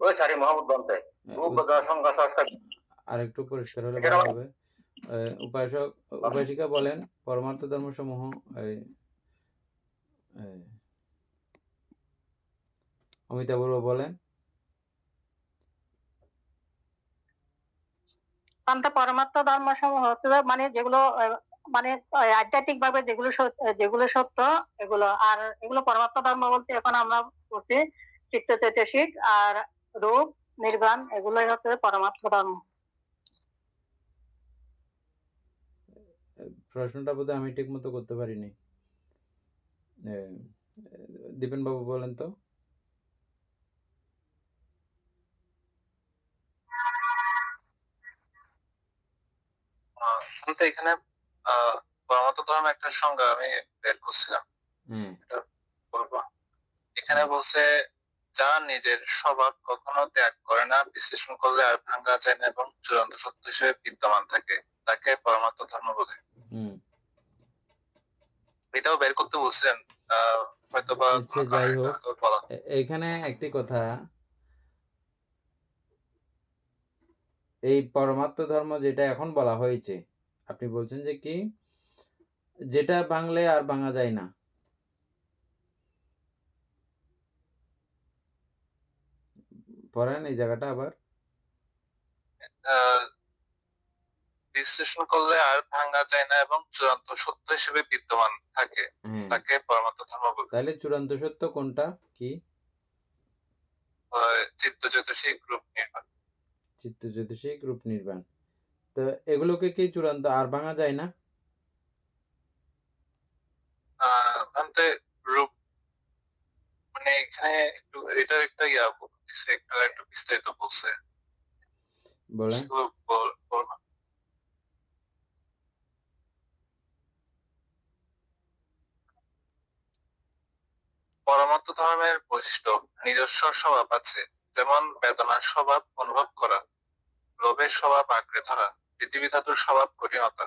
ওই সারি মহাবুদ বান্তে রূপ বা সংজ্ঞা সংস্কার। আর একটু পরিষ্কার হলে ভালো হবে। উপাসক উপাসিকা বলেন, পরমার্থ ধর্ম সমূহ অমিতাভ বড়ুয়া বলেন, পরমার্থ ধর্ম সমূহ হচ্ছে মানে যেগুলো মানে আধ্যাত্মিক ভাবে যেগুলো সত্য এগুলো, আর এগুলো পরমার্থ ধর্ম বলতে এখন আমরা বলছি চিত্ত চৈতসিক আর রূপ নির্বাণ, এগুলোই হচ্ছে পরমার্থ ধর্ম। প্রশ্নটা বোধহয় আমি ঠিক মতো করতে পারিনি। দীপেন বাবু বলেন তো। এখানে পরমার্থ ধর্ম একটা সংজ্ঞা আমি বের করছিলাম, এটা বলবো। এখানে বলছে, যা নিজের স্বভাব কখনো ত্যাগ করে না, বিশ্লেষণ করলে আর ভাঙা যায় না এবং চূড়ান্ত সত্য হিসেবে বিদ্যমান থাকে, তাকে পরমার্থ ধর্ম বলে। এটাও বের করতে বলছিলেন, হয়তোবা যাই হোক, এখানে একটি কথা, এই পরমার্থ ধর্ম যেটা এখন বলা হয়েছে, আপনি বলছেন যে কি, যেটা বাংলে আর ভাঙা যায় না, পড়েন এই জায়গাটা আবার। বিশ্লেষণ করলে আর ভাঙা যায় না এবং চূড়ান্ত সত্য হিসেবে বিদ্যমান থাকে, তাকে পরমার্থ ধর্ম বলে। তাহলে চূড়ান্ত সত্য কোনটা? কি? চিত্ত চৈতসিক রূপ নির্বাণ। চিত্ত চৈতসিক রূপ নির্বাণ। তো এগুলোকে কি চূড়ান্ত আর ভাঙা যায় না? রূপ মানে এখানে একটু এটার একটা দিছে, একটু বিস্তারিত বলছে, বলেন। সেগুলো বলবো। পরমাত্ম ধর্মের বৈশিষ্ট্য নিজস্ব স্বভাব আছে, যেমন বেদনার স্বভাব অনুভব করা, লোভের স্বভাব আঁকড়ে ধরা, পৃথিবী ধাতুর স্বভাব কঠিনতা।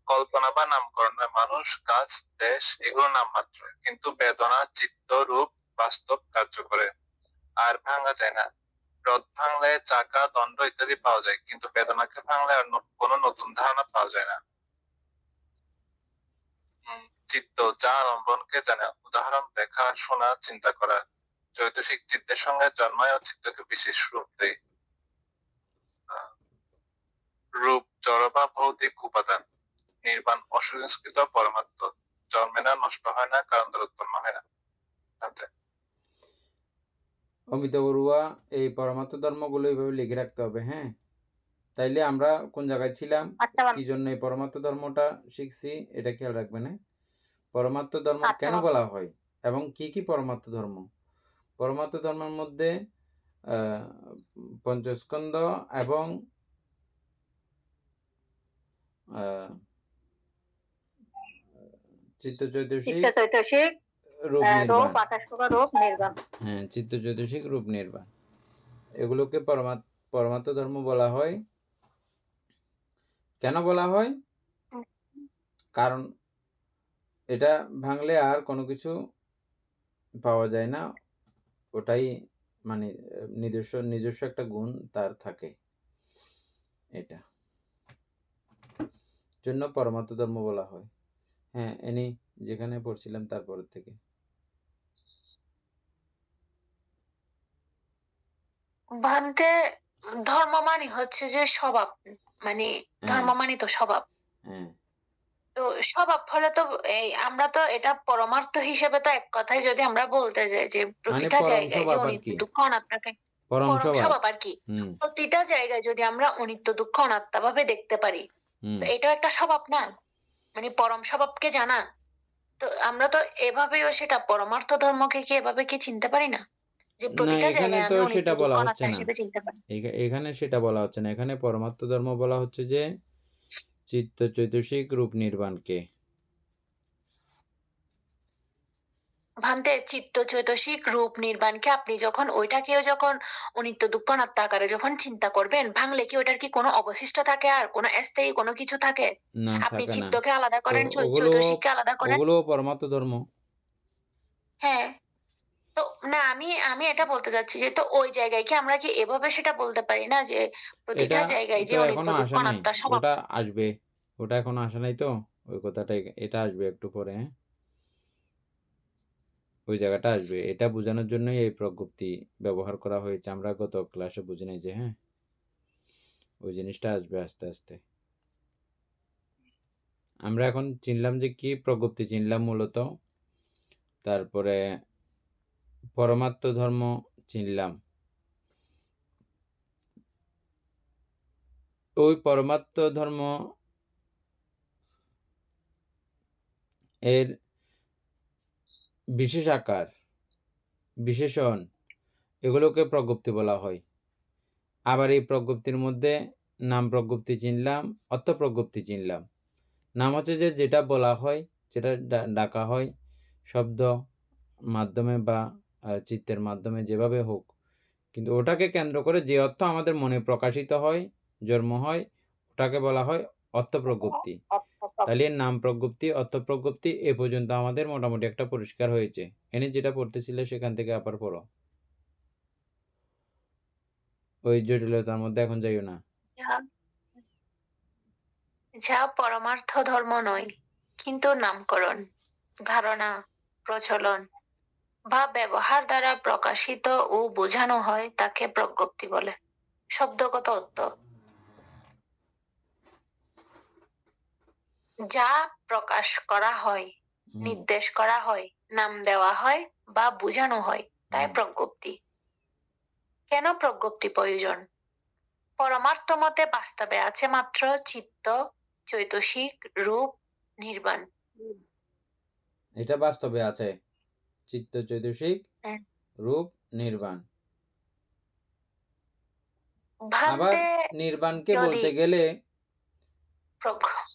কল্পনা বা নামকরণে মানুষ, গাছ, দেশ এগুলো নামমাত্র, কিন্তু বেদনা, চিত্ত, রূপ বাস্তব কার্য করে, আর ভাঙা যায় না। রথ ভাঙলে চাকা, দণ্ড ইত্যাদি পাওয়া যায়, কিন্তু বেদনাকে ভাঙলে আর কোনো নতুন ধারণা পাওয়া যায় না। চিত্ত যা আলম্বনকে জানে, উদাহরণ দেখা, শোনা, চিন্তা করা। চৈতসিক চিত্তের সঙ্গে জন্মায় ও চিত্তকে বিশেষ রূপ দেয়। রূপ জড় বা ভৌতিক উপাদান। নির্বাণ অসংস্কৃত পরমাত্ম, জন্মে না, নষ্ট হয় না, কারণ দ্বারা উৎপন্ন হয় না। অমিতা বড়ুয়া, এই পরমাত্ম ধর্মগুলো এইভাবে লিখে রাখতে হবে, হ্যাঁ? তাইলে আমরা কোন জায়গায় ছিলাম, কি জন্য এই পরমাত্ম ধর্মটা শিখছি, এটা খেয়াল রাখবেন। পরমাত্ম ধর্ম কেন বলা হয় এবং কি কি পরমাত্ম ধর্ম? পরমাত্ম ধর্মের মধ্যে পঞ্চস্কন্ধ এবং চিত্তচৈতসিক রূপ নির্বাণ। হ্যাঁ, চিত্তচৈতসিক রূপ নির্বাণ, এগুলোকে পরমাত্ম ধর্ম বলা হয়। কেন বলা হয়? কারণ এটা ভাঙলে আর কোনো কিছু পাওয়া যায় না, ওটাই মানে নিজস্ব একটা গুণ তার থাকে, এটা জন্য পরমাত্ম ধর্ম বলা হয়। হ্যাঁ, এনি যেখানে পড়ছিলাম তারপরের থেকে। ভান্তে ধর্ম মানে হচ্ছে যে স্বভাব, মানে ধর্ম মানে তো স্বভাব। তো স্বভাব ফলে তো এই আমরা তো এটা পরমার্থ হিসেবে তো এক কথায় যদি আমরা বলতে যাই যে প্রতিটা জায়গায় যে অনিত্য দুঃখ অনাত্মাকে পরম স্বভাব আর কি, প্রতিটা জায়গায় যদি আমরা অনিত্য দুঃখ অনাত্মা ভাবে দেখতে পারি, তো এটাও একটা স্বভাব না, মানে পরম স্বভাবকে জানা। তো আমরা তো এভাবেও সেটা পরমার্থ ধর্মকে কি এভাবে কি চিনতে পারি না, যে প্রতিটা জায়গায় আমি অনিত্য দুঃখ অনাত্মা হিসেবে চিনতে পারি। এখানে সেটা বলা হচ্ছে না, এখানে পরমাত্ম ধর্ম বলা হচ্ছে যে চিত্ত চৈতসিক রূপ নির্বাণকে। ভান্তে চিত্ত চৈতসিক রূপ নির্বাণকে আপনি যখন ওইটাকেও যখন অনিত্য দুঃখ অনাত্মা আকারে যখন চিন্তা করবেন, ভাঙলে কি ওটার কি কোনো অবশিষ্ট থাকে, আর কোনো স্থায়ী কোনো কিছু থাকে? না, আপনি থাকে না। চিত্তকে আলাদা করেন, ওগুলো চৈতসিককে আলাদা করেন। ওগুলো পরমাত্ম ধর্ম। হ্যাঁ, তো না আমি এটা বলতে চাচ্ছি যে তো ওই জায়গায় কি আমরা কি এভাবে সেটা বলতে পারি না যে প্রতিটা জায়গায় যে অনিত্য এখনো দুঃখ আসে নাই, অনাত্মা স্বভাব? ওটা আসবে, ওটা এখনো আসে নাই, তো ওই কথাটা এটা আসবে একটু পরে। হ্যাঁ, ওই জায়গাটা আসবে, এটা বোঝানোর জন্যই এই প্রজ্ঞপ্তি ব্যবহার করা হয়েছে। আমরা গত ক্লাসে বুঝি নাই যে, হ্যাঁ, ওই জিনিসটা আসবে আস্তে আস্তে। আমরা এখন চিনলাম যে কি প্রজ্ঞপ্তি চিনলাম মূলত, তারপরে পরমাত্ম ধর্ম চিনলাম। ওই পরমাত্ম ধর্ম এর বিশেষ আকার, বিশেষণ, এগুলোকে প্রজ্ঞপ্তি বলা হয়। আবার এই প্রজ্ঞপ্তির মধ্যে নাম প্রজ্ঞপ্তি চিনলাম, অর্থ প্রজ্ঞপ্তি চিনলাম। নাম হচ্ছে যে যেটা বলা হয়, যেটা ডাকা হয় শব্দ মাধ্যমে বা চিত্তের মাধ্যমে, যেভাবে হোক, কিন্তু ওটাকে কেন্দ্র করে যে অর্থ আমাদের মনে প্রকাশিত হয়, জন্ম হয়, ওটাকে বলা হয় অর্থ প্রজ্ঞপ্তি। তাহলে নাম প্রজ্ঞপ্তি, অর্থ প্রজ্ঞপ্তি এ পর্যন্ত আমাদের মোটামুটি একটা পরিষ্কার হয়েছে। এনে যেটা পড়তেছিলে সেখান থেকে আবার পড়ো, ওই জটিলতার মধ্যে এখন যাইও না। যা পরমার্থ ধর্ম নয়, কিন্তু নামকরণ, ধারণা, প্রচলন বা ব্যবহার দ্বারা প্রকাশিত ও বোঝানো হয় তাকে প্রজ্ঞপ্তি বলে। শব্দগত অর্থ: যা প্রকাশ করা হয়, নির্দেশ করা হয়, নাম দেওয়া হয় বা বোঝানো হয় তাই প্রজ্ঞপ্তি। কেন প্রজ্ঞপ্তি প্রয়োজন? পরমার্থ মতে বাস্তবে আছে মাত্র চিত্ত চৈতসিক রূপ নির্বাণ। এটা বাস্তবে আছে, চিত্ত চৈতসিক রূপ নির্বাণ। আবার ভান্তে নির্বাণকে যদি বলতে গেলে প্রজ্ঞ-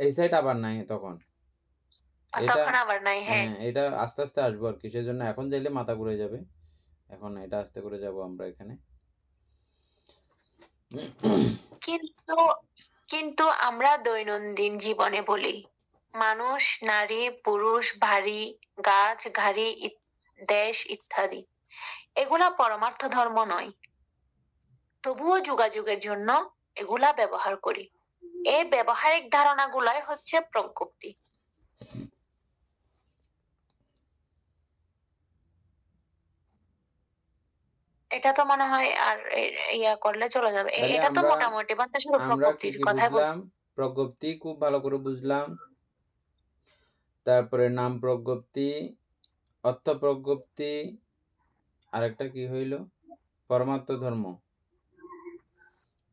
এই সাইড আবার নাই তখন। এটা তখন আবার নাই, হ্যাঁ। এটা আস্তে আস্তে আসবো আর কি, সেজন্য এখন যাইলে মাথা ঘুরে যাবে। এখন এটা আস্তে করে যাব আমরা এখানে। কিন্তু কিন্তু আমরা দৈনন্দিন জীবনে বলি মানুষ, নারী, পুরুষ, ভারী, গাছ, ঘাড়ি, দেশ ইত্যাদি। এগুলা পরমার্থ ধর্ম নয়, তবুও যোগাযোগের জন্য এগুলা ব্যবহার করি। এই ব্যবহারিক ধারণাগুলাই হচ্ছে প্রজ্ঞপ্তি। এটা তো মনে হয় আর ইয়া করলে চলে যাবে। তাহলে এটা তো আমরা মোটামুটি বান্তে শুধু আমরা কি প্রজ্ঞপ্তির কি কথাই বুঝলাম? প্রজ্ঞপ্তি খুব ভালো করে বুঝলাম। তারপরে নাম প্রজ্ঞপ্তি, অর্থ প্রজ্ঞপ্তি, আরেকটা কি হইল? পরমার্থ ধর্ম।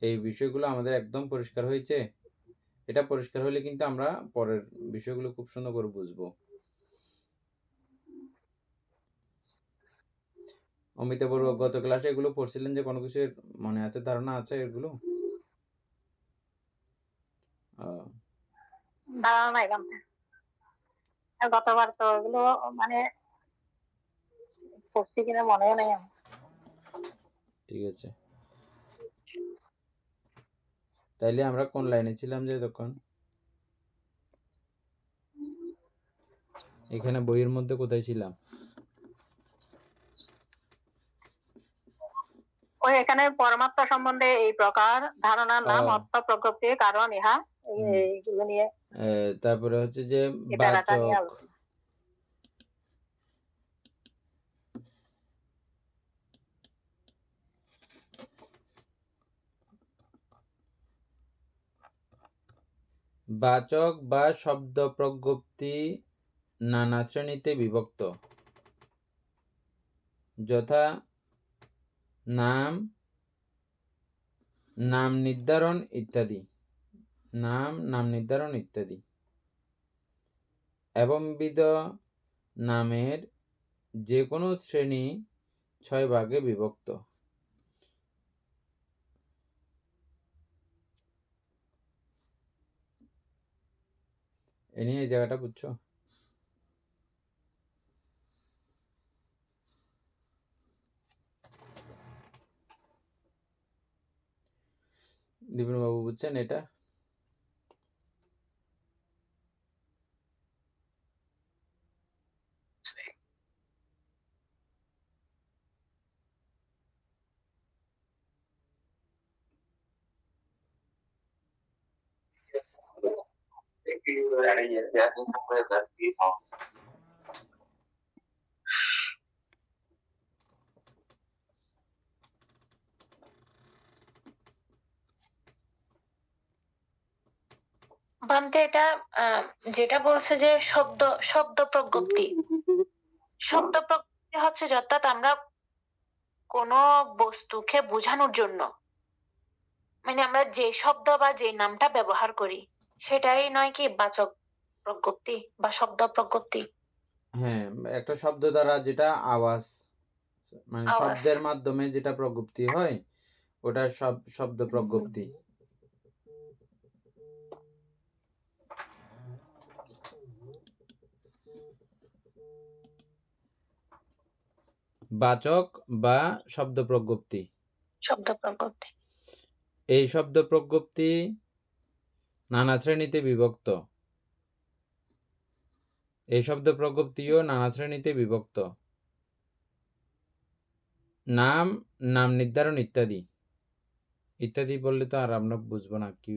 এই বিষয়গুলো আমাদের একদম পরিষ্কার হয়েছে। এটা পরিষ্কার হলে কিন্তু আমরা পরের বিষয়গুলো খুব সুন্দর করে বুঝবো। অমিতা বড়ুয়া গত ক্লাসে এগুলো পড়ছিলেন যে কোনো কিছু মনে আছে, ধারণা আছে এগুলো? ধারণা নাই বান্তে। আর গতবার তো এগুলো মানে পড়ছি কিনা মনেও নেই আমার। ঠিক আছে, তাইলে আমরা কোন লাইনে ছিলাম যে তখন? এখানে বইয়ের মধ্যে কোথায় ছিলাম? ওই এখানে পরমাত্মা সম্বন্ধে এই প্রকার ধারণার নাম অর্থ প্রজ্ঞপ্তি, কারণ ইহা এইগুলো নিয়ে। তারপরে হচ্ছে যে এই প্যারাটা নিয়ে বাচক, আলোচনা। বাচক বা শব্দ প্রজ্ঞপ্তি নানা শ্রেণীতে বিভক্ত, যথা নাম, নাম নির্ধারণ ইত্যাদি। নাম নির্ধারণ ইত্যাদি। এবংবিধ নামের যে কোনো শ্রেণী 6 ভাগে বিভক্ত। এ নিয়ে এই জায়গাটা বুঝছো? দীপন বাবু বুঝছেন এটা? বান্তে এটা যেটা বলছে যে শব্দ প্রজ্ঞপ্তি। শব্দ প্রজ্ঞপ্তি হচ্ছে অর্থাৎ আমরা কোনো বস্তুকে বোঝানোর জন্য মানে আমরা যে শব্দ বা যে নামটা ব্যবহার করি সেটাই নয় কি বাচক প্রজ্ঞপ্তি বা শব্দ প্রজ্ঞপ্তি? হ্যাঁ, একটা শব্দ দ্বারা যেটা আওয়াজ, মানে আওয়াজ। শব্দের মাধ্যমে যেটা প্রজ্ঞপ্তি হয় ওটা শব্দ প্রজ্ঞপ্তি। বাচক বা শব্দ প্রজ্ঞপ্তি। শব্দ প্রজ্ঞপ্তি। এই শব্দ প্রজ্ঞপ্তি নানা শ্রেণীতে বিভক্ত। এই শব্দ প্রজ্ঞপ্তিও নানা শ্রেণীতে বিভক্ত। নাম, নাম নির্ধারণ ইত্যাদি। ইত্যাদি বললে তো আর আমরা বুঝবো না কি।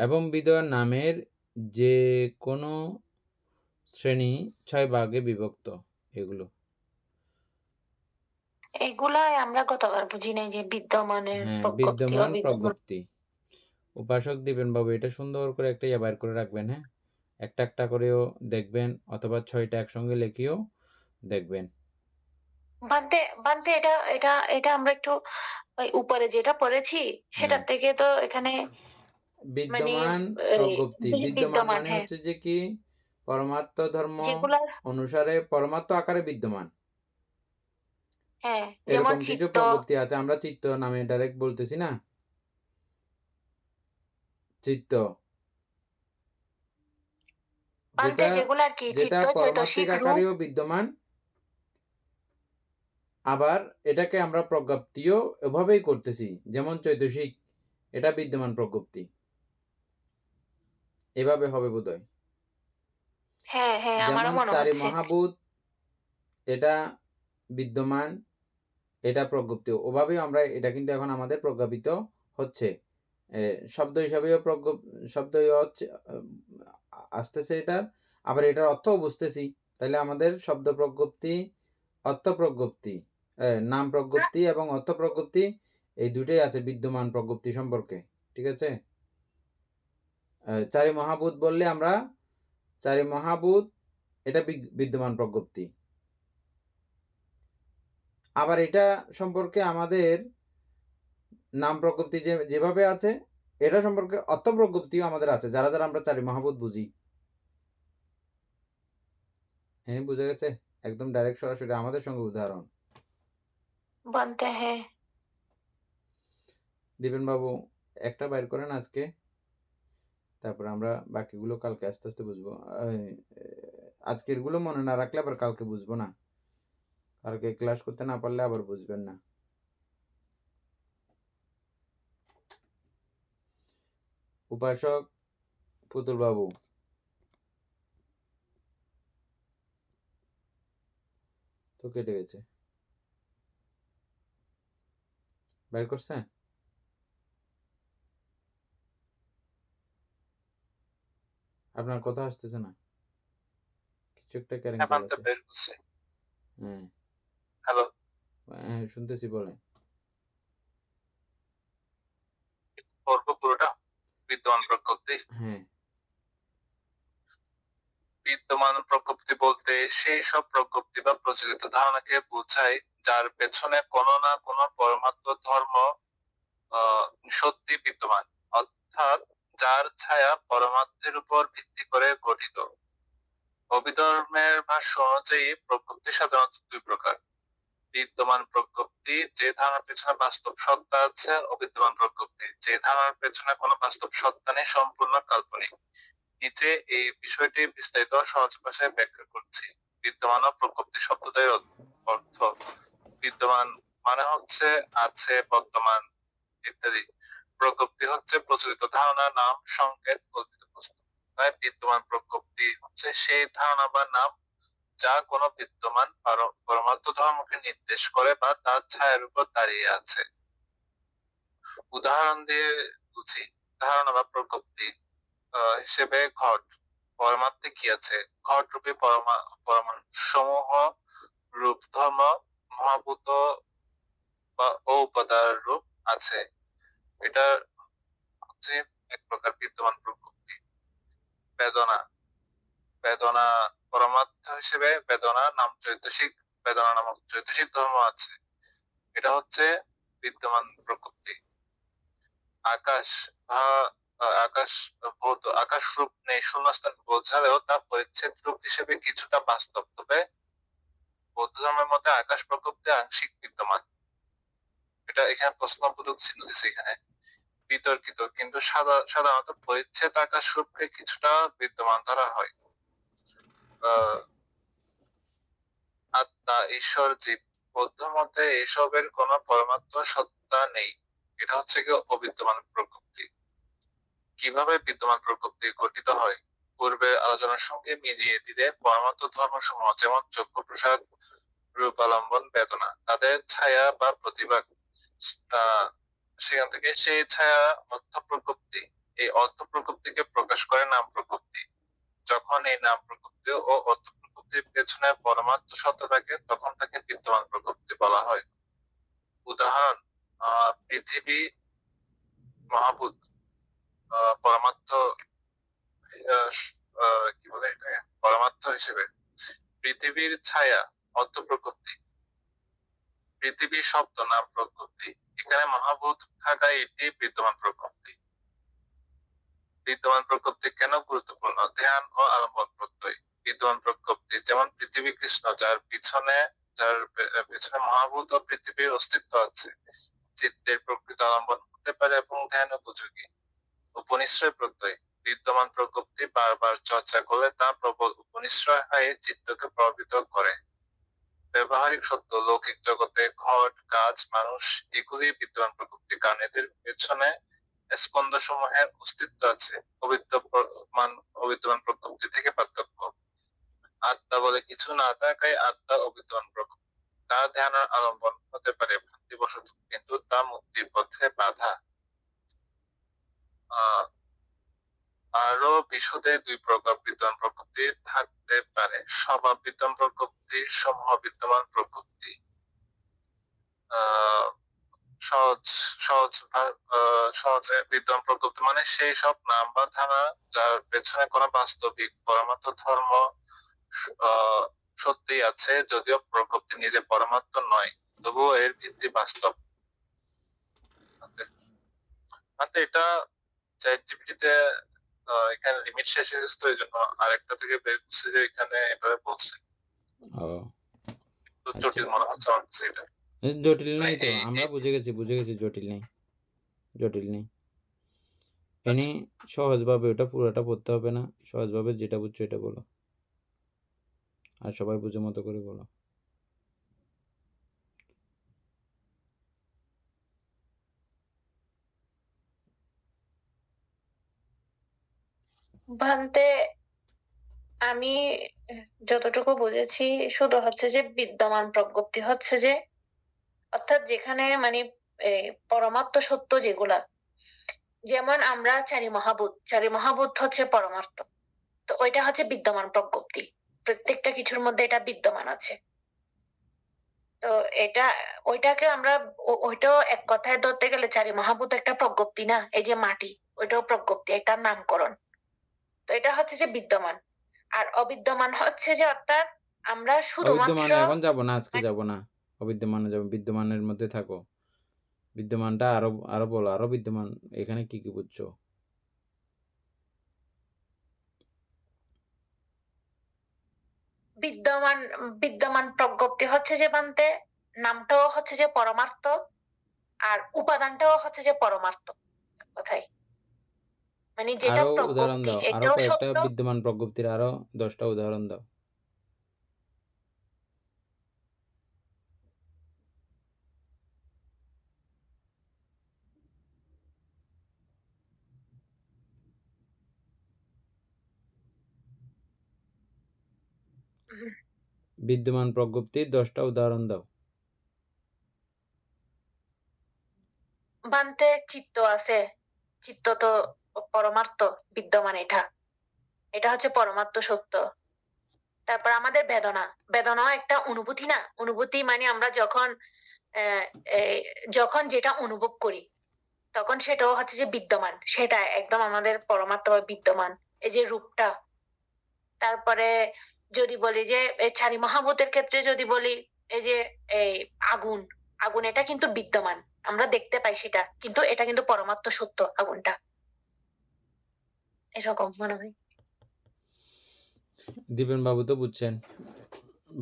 এবং বিধ নামের যে কোনো শ্রেণী 6 ভাগে বিভক্ত। এগুলাই আমরা গতবার বুঝি নাই যে বিদ্যমানের প্রজ্ঞপ্তি ও বিদ্যমান বিদ্যমান। প্রজ্ঞপ্তি। উপাসক দিবেন বাবু এটা সুন্দর করে একটা বের করে রাখবেন। হ্যাঁ, একটা একটা করেও দেখবেন অথবা 6টা একসঙ্গে লিখিও দেখবেন। বান্তে এটা এটা এটা আমরা একটু ওই উপরে যেটা পড়েছি সেটার থেকে তো এখানে বিদ্যমান প্রজ্ঞপ্তি। বিদ্যমান মানে হচ্ছে যে কি পরমার্থ ধর্ম অনুসারে পরমার্থ আকারে বিদ্যমান। হ্যাঁ, যেমন এরকম কিছু চিত্ত, প্রকৃতি আছে, আমরা চিত্ত নামে ডাইরেক্ট বলতেছি না, চিত্ত বান্তে যেটা যেগুলো আর কি যেটা চিত্ত, পরমাত্মিক চৈতসিক, রূপ। আকারেও বিদ্যমান, আবার এটাকে আমরা প্রজ্ঞাপ্তিও এভাবেই করতেছি, যেমন চৈতসিক এটা বিদ্যমান প্রজ্ঞপ্তি, এভাবে হবে বোধহয়। হ্যাঁ হ্যাঁ, আমারও যেমন মনে চারি হচ্ছে। মহাভূত এটা বিদ্যমান, এটা প্রজ্ঞপ্তি, ওভাবেই আমরা এটা কিন্তু এখন আমাদের প্রজ্ঞাপিত হচ্ছে, শব্দ হিসাবেও শব্দ হচ্ছে আসতেছে এটার, আবার এটার অর্থও বুঝতেছি। তাহলে আমাদের শব্দ প্রজ্ঞপ্তি, অর্থ প্রজ্ঞপ্তি, নাম প্রজ্ঞপ্তি এবং অর্থ প্রজ্ঞপ্তি এই দুটোই আছে বিদ্যমান প্রজ্ঞপ্তি সম্পর্কে, ঠিক আছে। চারি মহাভূত বললে আমরা চারি মহাভূত এটা বিদ্যমান প্রজ্ঞপ্তি, আবার এটা সম্পর্কে আমাদের নাম প্রজ্ঞপ্তি যেভাবে আছে, এটা সম্পর্কে অর্থ প্রজ্ঞপ্তিও আমাদের আছে, যারা যারা আমরা চারি মহাভূত বুঝি। হ্যাঁ, বুঝে গেছে, একদম ডাইরেক্ট সরাসরি আমাদের সঙ্গে উদাহরণ। বান্তে হ্যাঁ। দিবেন বাবু একটা বাইর করেন আজকে, তারপর আমরা বাকিগুলো কালকে আস্তে আস্তে বুঝবো। আজকের গুলো মনে না রাখলে আবার কালকে বুঝবো না, কালকে ক্লাস করতে না পারলে আবার বুঝবেন না। উপাসক পুতুল বাবু, তো কেটে গেছে, বের করছেন? আপনার কথা আসতেছে না, কিছু একটা ক্যারেক্টার আছে। বের করছে। হ্যাঁ হ্যালো, হ্যাঁ শুনতেছি, বলেন। পর্ব পুরোটা বিদ্যমান প্রকৃতি। হ্যাঁ, বিদ্যমান প্রকৃতি বলতে সেই সব প্রকৃতি বা প্রচলিত ধারণাকে বোঝায় যার পেছনে কোনো না কোনো পরমাত্ম ধর্ম সত্যি বিদ্যমান, অর্থাৎ যার ছায়া পরমাত্মের উপর ভিত্তি করে গঠিত। অভিধর্মের ভাষ্য অনুযায়ী প্রকৃতি সাধারণত দুই প্রকার: বিদ্যমান প্রকৃতি যে ধারণার পেছনে বাস্তব সত্তা আছে, অবিদ্যমান প্রকৃতি যে ধারণার পেছনে কোনো বাস্তব সত্তা নেই, সম্পূর্ণ কাল্পনিক। নিচে এই বিষয়টি বিস্তারিত সহজ ভাষায় ব্যাখ্যা করছি। বিদ্যমান ও প্রকৃতি শব্দদ্বয়ের অর্থ: বিদ্যমান মানে হচ্ছে আছে, বর্তমান ইত্যাদি। প্রকৃতি হচ্ছে প্রচলিত ধারণা, নাম, সংকেত, কল্পিত বস্তু। তাই বিদ্যমান প্রকৃতি হচ্ছে সেই ধারণা বা নাম যা কোনো বিদ্যমান পরমাত্ম ধর্মকে নির্দেশ করে বা তার ছায়ার উপর দাঁড়িয়ে আছে। উদাহরণ দিয়ে বুঝি। ধারণা বা প্রকৃতি হিসেবে ঘট, পরমাত্মে কি আছে? ঘট রূপে পরমাণু সমূহ রূপ ধর্ম মহাভূত বা উপাদান রূপ আছে, এটা হচ্ছে এক প্রকার বিদ্যমান প্রকৃতি। বেদনা, বেদনা পরমাত্ম হিসেবে বেদনা নাম চৈতসিক, বেদনা নামক চৈতসিক ধর্ম আছে, এটা হচ্ছে বিদ্যমান প্রকৃতি। আকাশ আকাশ ভৌত, আকাশ রূপ নেই, শূন্যস্থান বোঝালেও তা পরিচ্ছেদ রূপ হিসেবে কিছুটা বাস্তব। তবে বৌদ্ধ ধর্মের মধ্যে আকাশ প্রকৃতি আংশিক বিদ্যমান, এটা এখানে প্রশ্নবোধক চিহ্ন দিচ্ছে এখানে, বিতর্কিত, কিন্তু সাধারণত পরিচ্ছেদ আকাশ রূপকে কিছুটা বিদ্যমান ধরা হয়। আত্মা, ঈশ্বর, জীব, বৌদ্ধ মতে এসবের কোন পরমাত্ম সত্তা নেই, এটা হচ্ছে কি অবিদ্যমান প্রকৃতি। কিভাবে বিদ্যমান প্রকৃতি গঠিত হয় পূর্বের আলোচনার সঙ্গে মিলিয়ে দিলে পরমাত্ম ধর্মসমূহ যেমন চক্ষু প্রসাদ, রূপালম্বন, বেদনা, তাদের ছায়া বা প্রতিভা, সেখান থেকে সেই ছায়া অর্থ প্রকৃতি, এই অর্থ প্রকৃতিকে প্রকাশ করে নাম প্রকৃতি। যখন এই নাম প্রকৃতি ও অর্থ প্রকৃতির পেছনে পরমাত্ম সত্তা থাকে তখন তাকে বিদ্যমান প্রকৃতি বলা হয়। উদাহরণ: পৃথিবী মহাভূত পরমাত্ম, কি বলে এটা, পরমাত্ম হিসেবে। পৃথিবীর ছায়া অর্থ প্রকৃতি, পৃথিবী শব্দ নাম প্রকৃতি, এখানে মহাভূত থাকা এটি বিদ্যমান প্রকৃতি। বিদ্যমান প্রকৃতি কেন গুরুত্বপূর্ণ? ধ্যান ও আলম্বন প্রত্যয়। বিদ্যমান প্রকৃতি যেমন পৃথিবী কৃষ্ণ, যার পিছনে যার পেছনে মহাভূত ও পৃথিবীর অস্তিত্ব আছে, চিত্তের প্রকৃত আলম্বন হতে পারে এবং ধ্যান উপযোগী উপনিশ্রয় প্রত্যয়। বিদ্যমান প্রকৃতি বারবার চর্চা করলে তা প্রবল উপনিশ্রয় হয়ে চিত্তকে প্রভাবিত করে। ব্যবহারিক সত্য, লৌকিক জগতে ঘট, গাছ, মানুষ এগুলি বিদ্যমান প্রকৃতি, কারণ এদের পেছনে স্কন্ধ সমূহের অস্তিত্ব আছে। অবিদ্যমান প্রকৃতি থেকে পার্থক্য। আত্মা বলে কিছু না থাকায় আত্মা অবিদ্যমান প্রকৃতি। তা ধ্যান আলম্বন হতে পারে ভ্রান্তিবশত, কিন্তু তা মুক্তির পথে বাধা। আরো বিশদে দুই প্রকার বিদ্যমান প্রকৃতি থাকতে পারে: স্বভাব বিদ্যমান প্রকৃতি, সমূহ বিদ্যমান প্রকৃতি। সহজে বিদ্যমান প্রকৃতি মানে সেই সব নাম বা ধারণা যার পেছনে কোনো বাস্তবিক পরমার্থ ধর্ম সত্যি আছে, যদিও প্রকৃতি নিজে পরমার্থ নয়, তবুও এর ভিত্তি বাস্তব। এটা চ্যাটজিপিটিতে এখানে লিমিট শেষ হয়ে গেছে, তো এই জন্য আরেকটা থেকে বের করছে যে এখানে এভাবে বলছে। জটিল মনে হচ্ছে আমার কাছে এটা। জটিল নাই তো, আমরা বুঝে গেছি জটিল নেই। এনে সহজভাবে ওটা পুরোটা পড়তে হবে না, সহজভাবে যেটা বুঝছো এটা বলো, আর সবাই বুঝে মতো করে বলো। ভান্তে আমি যতটুকু বুঝেছি শুধু হচ্ছে যে বিদ্যমান প্রজ্ঞপ্তি হচ্ছে যে, অর্থাৎ যেখানে মানে পরমার্থ সত্য যেগুলা, যেমন আমরা চারি মহাভূত হচ্ছে পরমার্থ, তো ওইটা হচ্ছে বিদ্যমান প্রজ্ঞপ্তি, প্রত্যেকটা কিছুর মধ্যে এটা বিদ্যমান আছে। তো এটা ওইটাকে আমরা ওইটাও এক কথায় ধরতে গেলে চারি মহাভূত একটা প্রজ্ঞপ্তি না, এই যে মাটি ওইটাও প্রজ্ঞপ্তি, এটার নামকরণ। তো এটা হচ্ছে যে বিদ্যমান, আর অবিদ্যমান হচ্ছে যে অর্থাৎ আমরা শুধুমাত্র এখন যাব না, আজকে যাব না, অবিদ্যমানে যাব, বিদ্যমানের মধ্যে থাকো। বিদ্যমানটা আরো বলো, আরো বিদ্যমান এখানে কি কি বুঝছো? বিদ্যমান প্রজ্ঞপ্তি হচ্ছে যে বান্তে নামটাও হচ্ছে যে পরমার্থ, আর উপাদানটাও হচ্ছে যে পরমার্থ। কথাই মানে যেটা আরো উদাহরণ প্রজ্ঞপ্তি দাও, আরো এটাও কয়েকটা সত্য। বিদ্যমান প্রজ্ঞপ্তির আরো 10টা উদাহরণ দাও। বিদ্যমান প্রজ্ঞপ্তির 10টা উদাহরণ দাও। বান্তে চিত্ত আছে, চিত্ত তো পরমার্থ বিদ্যমান, এটা হচ্ছে পরমার্থ সত্য। তারপর আমাদের বেদনাও একটা অনুভূতি না, অনুভূতি মানে আমরা যখন যেটা অনুভব করি তখন সেটাও হচ্ছে যে বিদ্যমান, সেটা একদম আমাদের পরমার্থ বা বিদ্যমান, এই যে রূপটা। তারপরে যদি বলি যে চারি মহাভূতের ক্ষেত্রে যদি বলি, এই যে এই আগুন, এটা কিন্তু বিদ্যমান, আমরা দেখতে পাই সেটা, কিন্তু এটা কিন্তু পরমার্থ সত্য আগুনটা, এরকম মনে হয়। দীপেন বাবু তো বুঝছেন,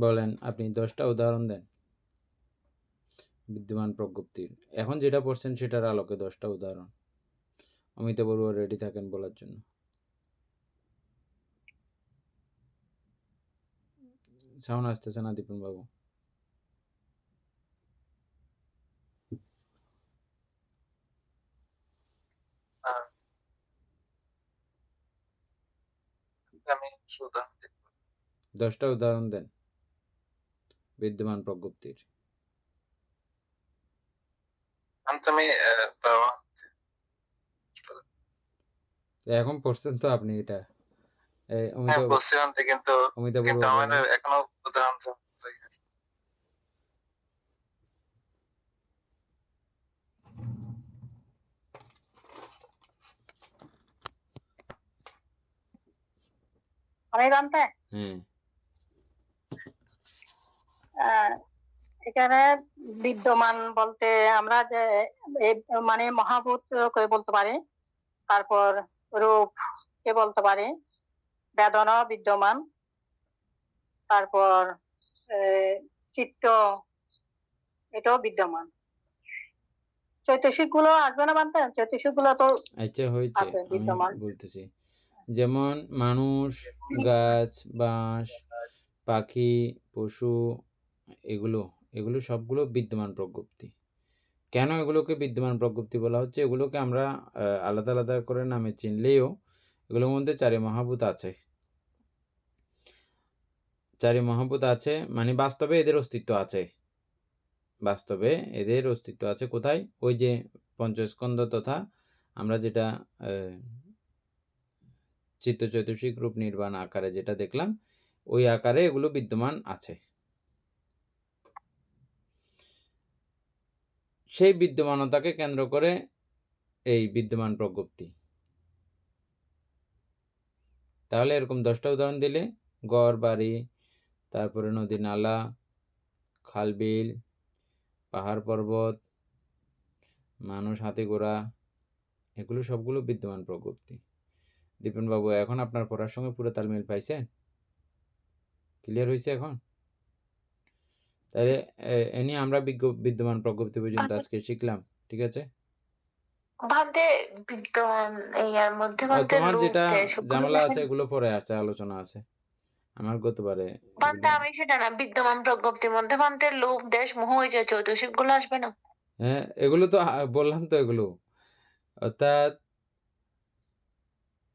বলেন আপনি 10টা উদাহরণ দেন বিদ্যমান প্রজ্ঞপ্তির। এখন যেটা পড়ছেন সেটার আলোকে 10টা উদাহরণ। অমিতা বড়ুয়া রেডি থাকেন বলার জন্য। সাউন্ড আসতেছে না দীপেন বাবু। আমি 10টা উদাহরণ দেন বিদ্যমান প্রজ্ঞপ্তির। এখন পড়ছেন তো আপনি এটা, বলছিলাম কিন্তু আমাদের এখনো উদাহরণ আমি জানতে এখানে বিদ্যমান বলতে আমরা যে মানে মহাভূত কে বলতে পারি, তারপর রূপ কে বলতে পারি, বেদনা বিদ্যমান, তারপর চিত্ত এটাও বিদ্যমান। চৈতসিক গুলো আসবে না মানতে? চৈতসিক গুলো তো আচ্ছা হয়েছে, আছে আমি বিদ্যমান। বলতেছি যেমন মানুষ, গাছ, বাঁশ, পাখি, পশু, এগুলো এগুলো সবগুলো বিদ্যমান প্রজ্ঞপ্তি। কেন এগুলোকে বিদ্যমান প্রজ্ঞপ্তি বলা হচ্ছে? এগুলোকে আমরা আলাদা আলাদা করে নামে চিনলেও এগুলোর মধ্যে চারি মহাভূত আছে। চারি মহাভূত আছে মানে বাস্তবে এদের অস্তিত্ব আছে। বাস্তবে এদের অস্তিত্ব আছে কোথায়? ওই যে পঞ্চস্কন্ধ তথা আমরা যেটা চিত্ত চৈতসিক রূপ নির্বাণ আকারে যেটা দেখলাম, ওই আকারে এগুলো বিদ্যমান আছে। সেই বিদ্যমানতাকে কেন্দ্র করে এই বিদ্যমান প্রজ্ঞপ্তি। তাহলে এরকম 10টা উদাহরণ দিলে, গড় বাড়ি, তারপরে নদী নালা, খাল বিল, পাহাড় পর্বত, মানুষ, হাতি ঘোড়া, এগুলো সবগুলো বিদ্যমান প্রজ্ঞপ্তি। দীপন বাবু, এখন আপনার পড়ার সঙ্গে পুরো তালমিল পাইছেন? ক্লিয়ার হয়েছে এখন? তাহলে এ নিয়ে আমরা বিদ্যমান প্রজ্ঞপ্তি পর্যন্ত আজকে শিখলাম, ঠিক আছে? ভান্তে বিদ্যমান ইয়ার মধ্যে ভান্তে তোমার লোক যেটা দেশ ঝামেলা আছে এগুলো পরে আছে, আলোচনা আছে আমার গতবারে। ভান্তে আমি সেটা না, বিদ্যমান প্রজ্ঞপ্তির মধ্যে ভান্তে লোক দেশ মোহ ওই যে চৈতসিক গুলো আসবে না? হ্যাঁ, এগুলো তো বললাম তো, এগুলো অর্থাৎ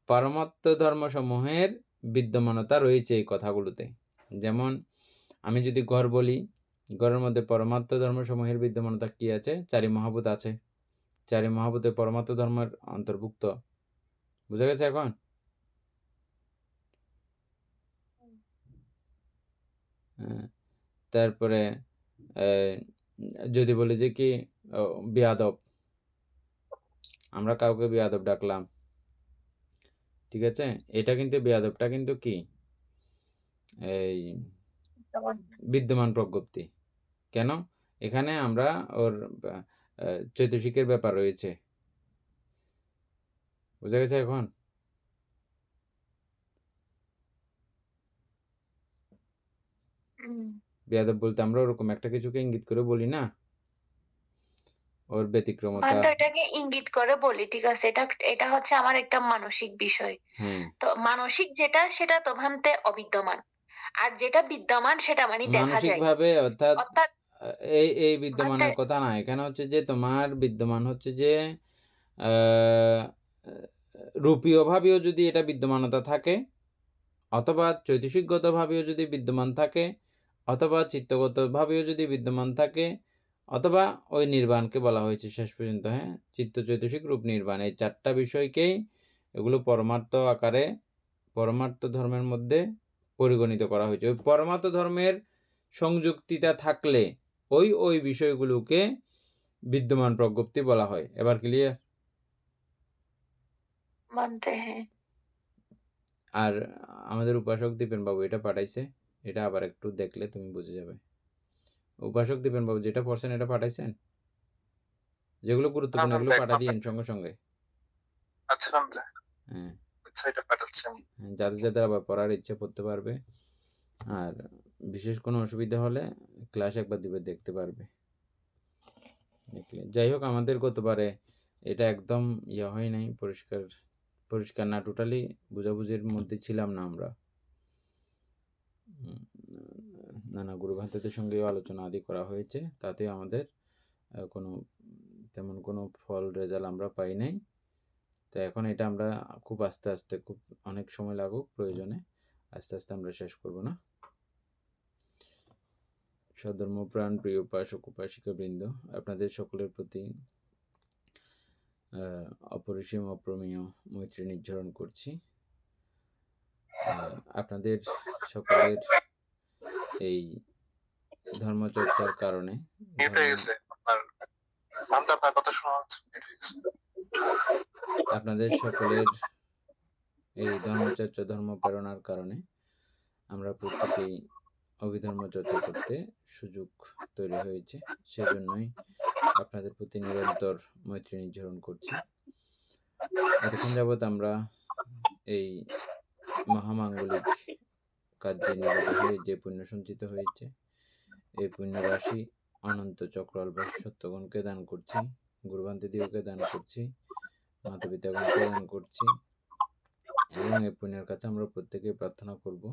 পরমাত্ম ধর্মসমূহের বিদ্যমানতা রয়েছে এই কথাগুলোতে। যেমন আমি যদি ঘর বলি, ঘরের মধ্যে পরমাত্ম ধর্মসমূহের বিদ্যমানতা কি আছে? চারি মহাভূত আছে। চারি মহাভূতে পরমাত্ম ধর্মের অন্তর্ভুক্ত। বুঝা গেছে এখন? তারপরে যদি বলি যে কি বেয়াদব, আমরা কাউকে বেয়াদব ডাকলাম, ঠিক আছে? এটা কিন্তু বেয়াদবটা কিন্তু কি এই বিদ্যমান প্রজ্ঞপ্তি। কেন? এখানে আমরা ওর চৈতসিকের ব্যাপার রয়েছে। বুঝা গেছে এখন? বেয়াদব বলতে আমরা ওরকম একটা কিছুকে ইঙ্গিত করে বলি না, ওর ব্যতিক্রমতা। ভান্তে এটাকে ইঙ্গিত করে বলি, ঠিক আছে? এটা হচ্ছে আমার একটা মানসিক বিষয়। তো মানসিক যেটা সেটা তো ভান্তে অবিদ্যমান, আর যেটা বিদ্যমান সেটা মানে দেখা মানসিক যায়। ভাবে অর্থাৎ অর্থাৎ এই বিদ্যমানের ভান্তে কথা না, এখানে হচ্ছে যে তোমার বিদ্যমান হচ্ছে যে রূপীয় ভাবেও যদি এটা বিদ্যমানতা থাকে, অথবা চৈতসিকগত ভাবেও যদি বিদ্যমান থাকে, অথবা চিত্তগত ভাবেও যদি বিদ্যমান থাকে, অথবা ওই নির্বাণকে বলা হয়েছে শেষ পর্যন্ত, হ্যাঁ, চিত্ত চৈতসিক রূপ নির্বাণ, এই চারটা বিষয়কেই এগুলো পরমার্থ আকারে পরমার্থ ধর্মের মধ্যে পরিগণিত করা হয়েছে। ওই পরমার্থ ধর্মের সংযুক্তিটা থাকলে ওই বিষয়গুলোকে বিদ্যমান প্রজ্ঞপ্তি বলা হয়। এবার ক্লিয়ার? ভান্তে হ্যাঁ। আর আমাদের উপাসক দীপেন বাবু এটা পাঠাইছে, এটা আবার একটু দেখলে তুমি বুঝে যাবে। উপাসক দীপেন বাবু যেটা পড়ছেন এটা পাঠাইছেন, যেগুলো গুরুত্বপূর্ণ এগুলো পাঠা দিয়েন সঙ্গে সঙ্গে। আচ্ছা, হ্যাঁ, এটা পাঠাচ্ছেন। যাদের যাদের আবার পড়ার ইচ্ছে পড়তে পারবে, আর বিশেষ কোনো অসুবিধা হলে ক্লাস একবার দিবে, দেখতে পারবে। যাই হোক, আমাদের গতবারে এটা একদম হয় নাই, পরিষ্কার না, টোটালি বুঝাবুঝির মধ্যে ছিলাম না আমরা। নানা গুরু ভান্তের সঙ্গেও আলোচনা আদি করা হয়েছে, তাতে আমাদের তেমন কোনো ফল রেজাল্ট আমরা পাই নাই। তো এখন এটা আমরা খুব আস্তে আস্তে, খুব অনেক সময় লাগুক প্রয়োজনে, আস্তে আস্তে আমরা শেষ করব না। সধর্মপ্রাণ প্রিয় উপাসক উপাসিকা বৃন্দ, আপনাদের সকলের প্রতি অপরিসীম অপ্রমেয় মৈত্রী নির্ঝরণ করছি। আপনাদের সকলের এই ধর্মচর্চার কারণে আপনাদের সকলের এই ধর্মচর্চা ধর্ম প্রেরণার কারণে আমরা প্রত্যেকেই অভিধর্ম চর্চা করতে সুযোগ তৈরি হয়েছে। সেজন্যই আপনাদের প্রতি নিরন্তর মৈত্রী নির্ঝরণ করছি। এতক্ষণ যাবৎ আমরা এই মহামাঙ্গলিক কার্যে নিরত হয়ে যে পুণ্য সঞ্চিত হয়েছে, এই পুণ্য রাশি অনন্ত চক্র অল্পাস সত্যগণকে দান করছি, গুরুবান্তি দিওকে দান করছি, মাতা পিতাগণকে দান করছি, এবং এই পুণ্যের কাছে আমরা প্রত্যেকেই প্রার্থনা করব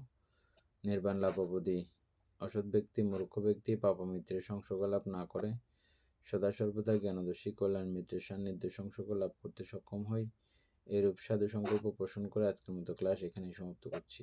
নির্বাণ লাভ অবধি অসৎ ব্যক্তি, মূর্খ ব্যক্তি, পাপমিত্রের সংসর্গ লাভ না করে সদা সর্বদা জ্ঞানদর্শী কল্যাণ মিত্রের সান্নিধ্য সংসর্গ লাভ করতে সক্ষম হয়। এরূপ সাধু সংকল্প পোষণ করে আজকের মতো ক্লাস এখানেই সমাপ্ত করছি।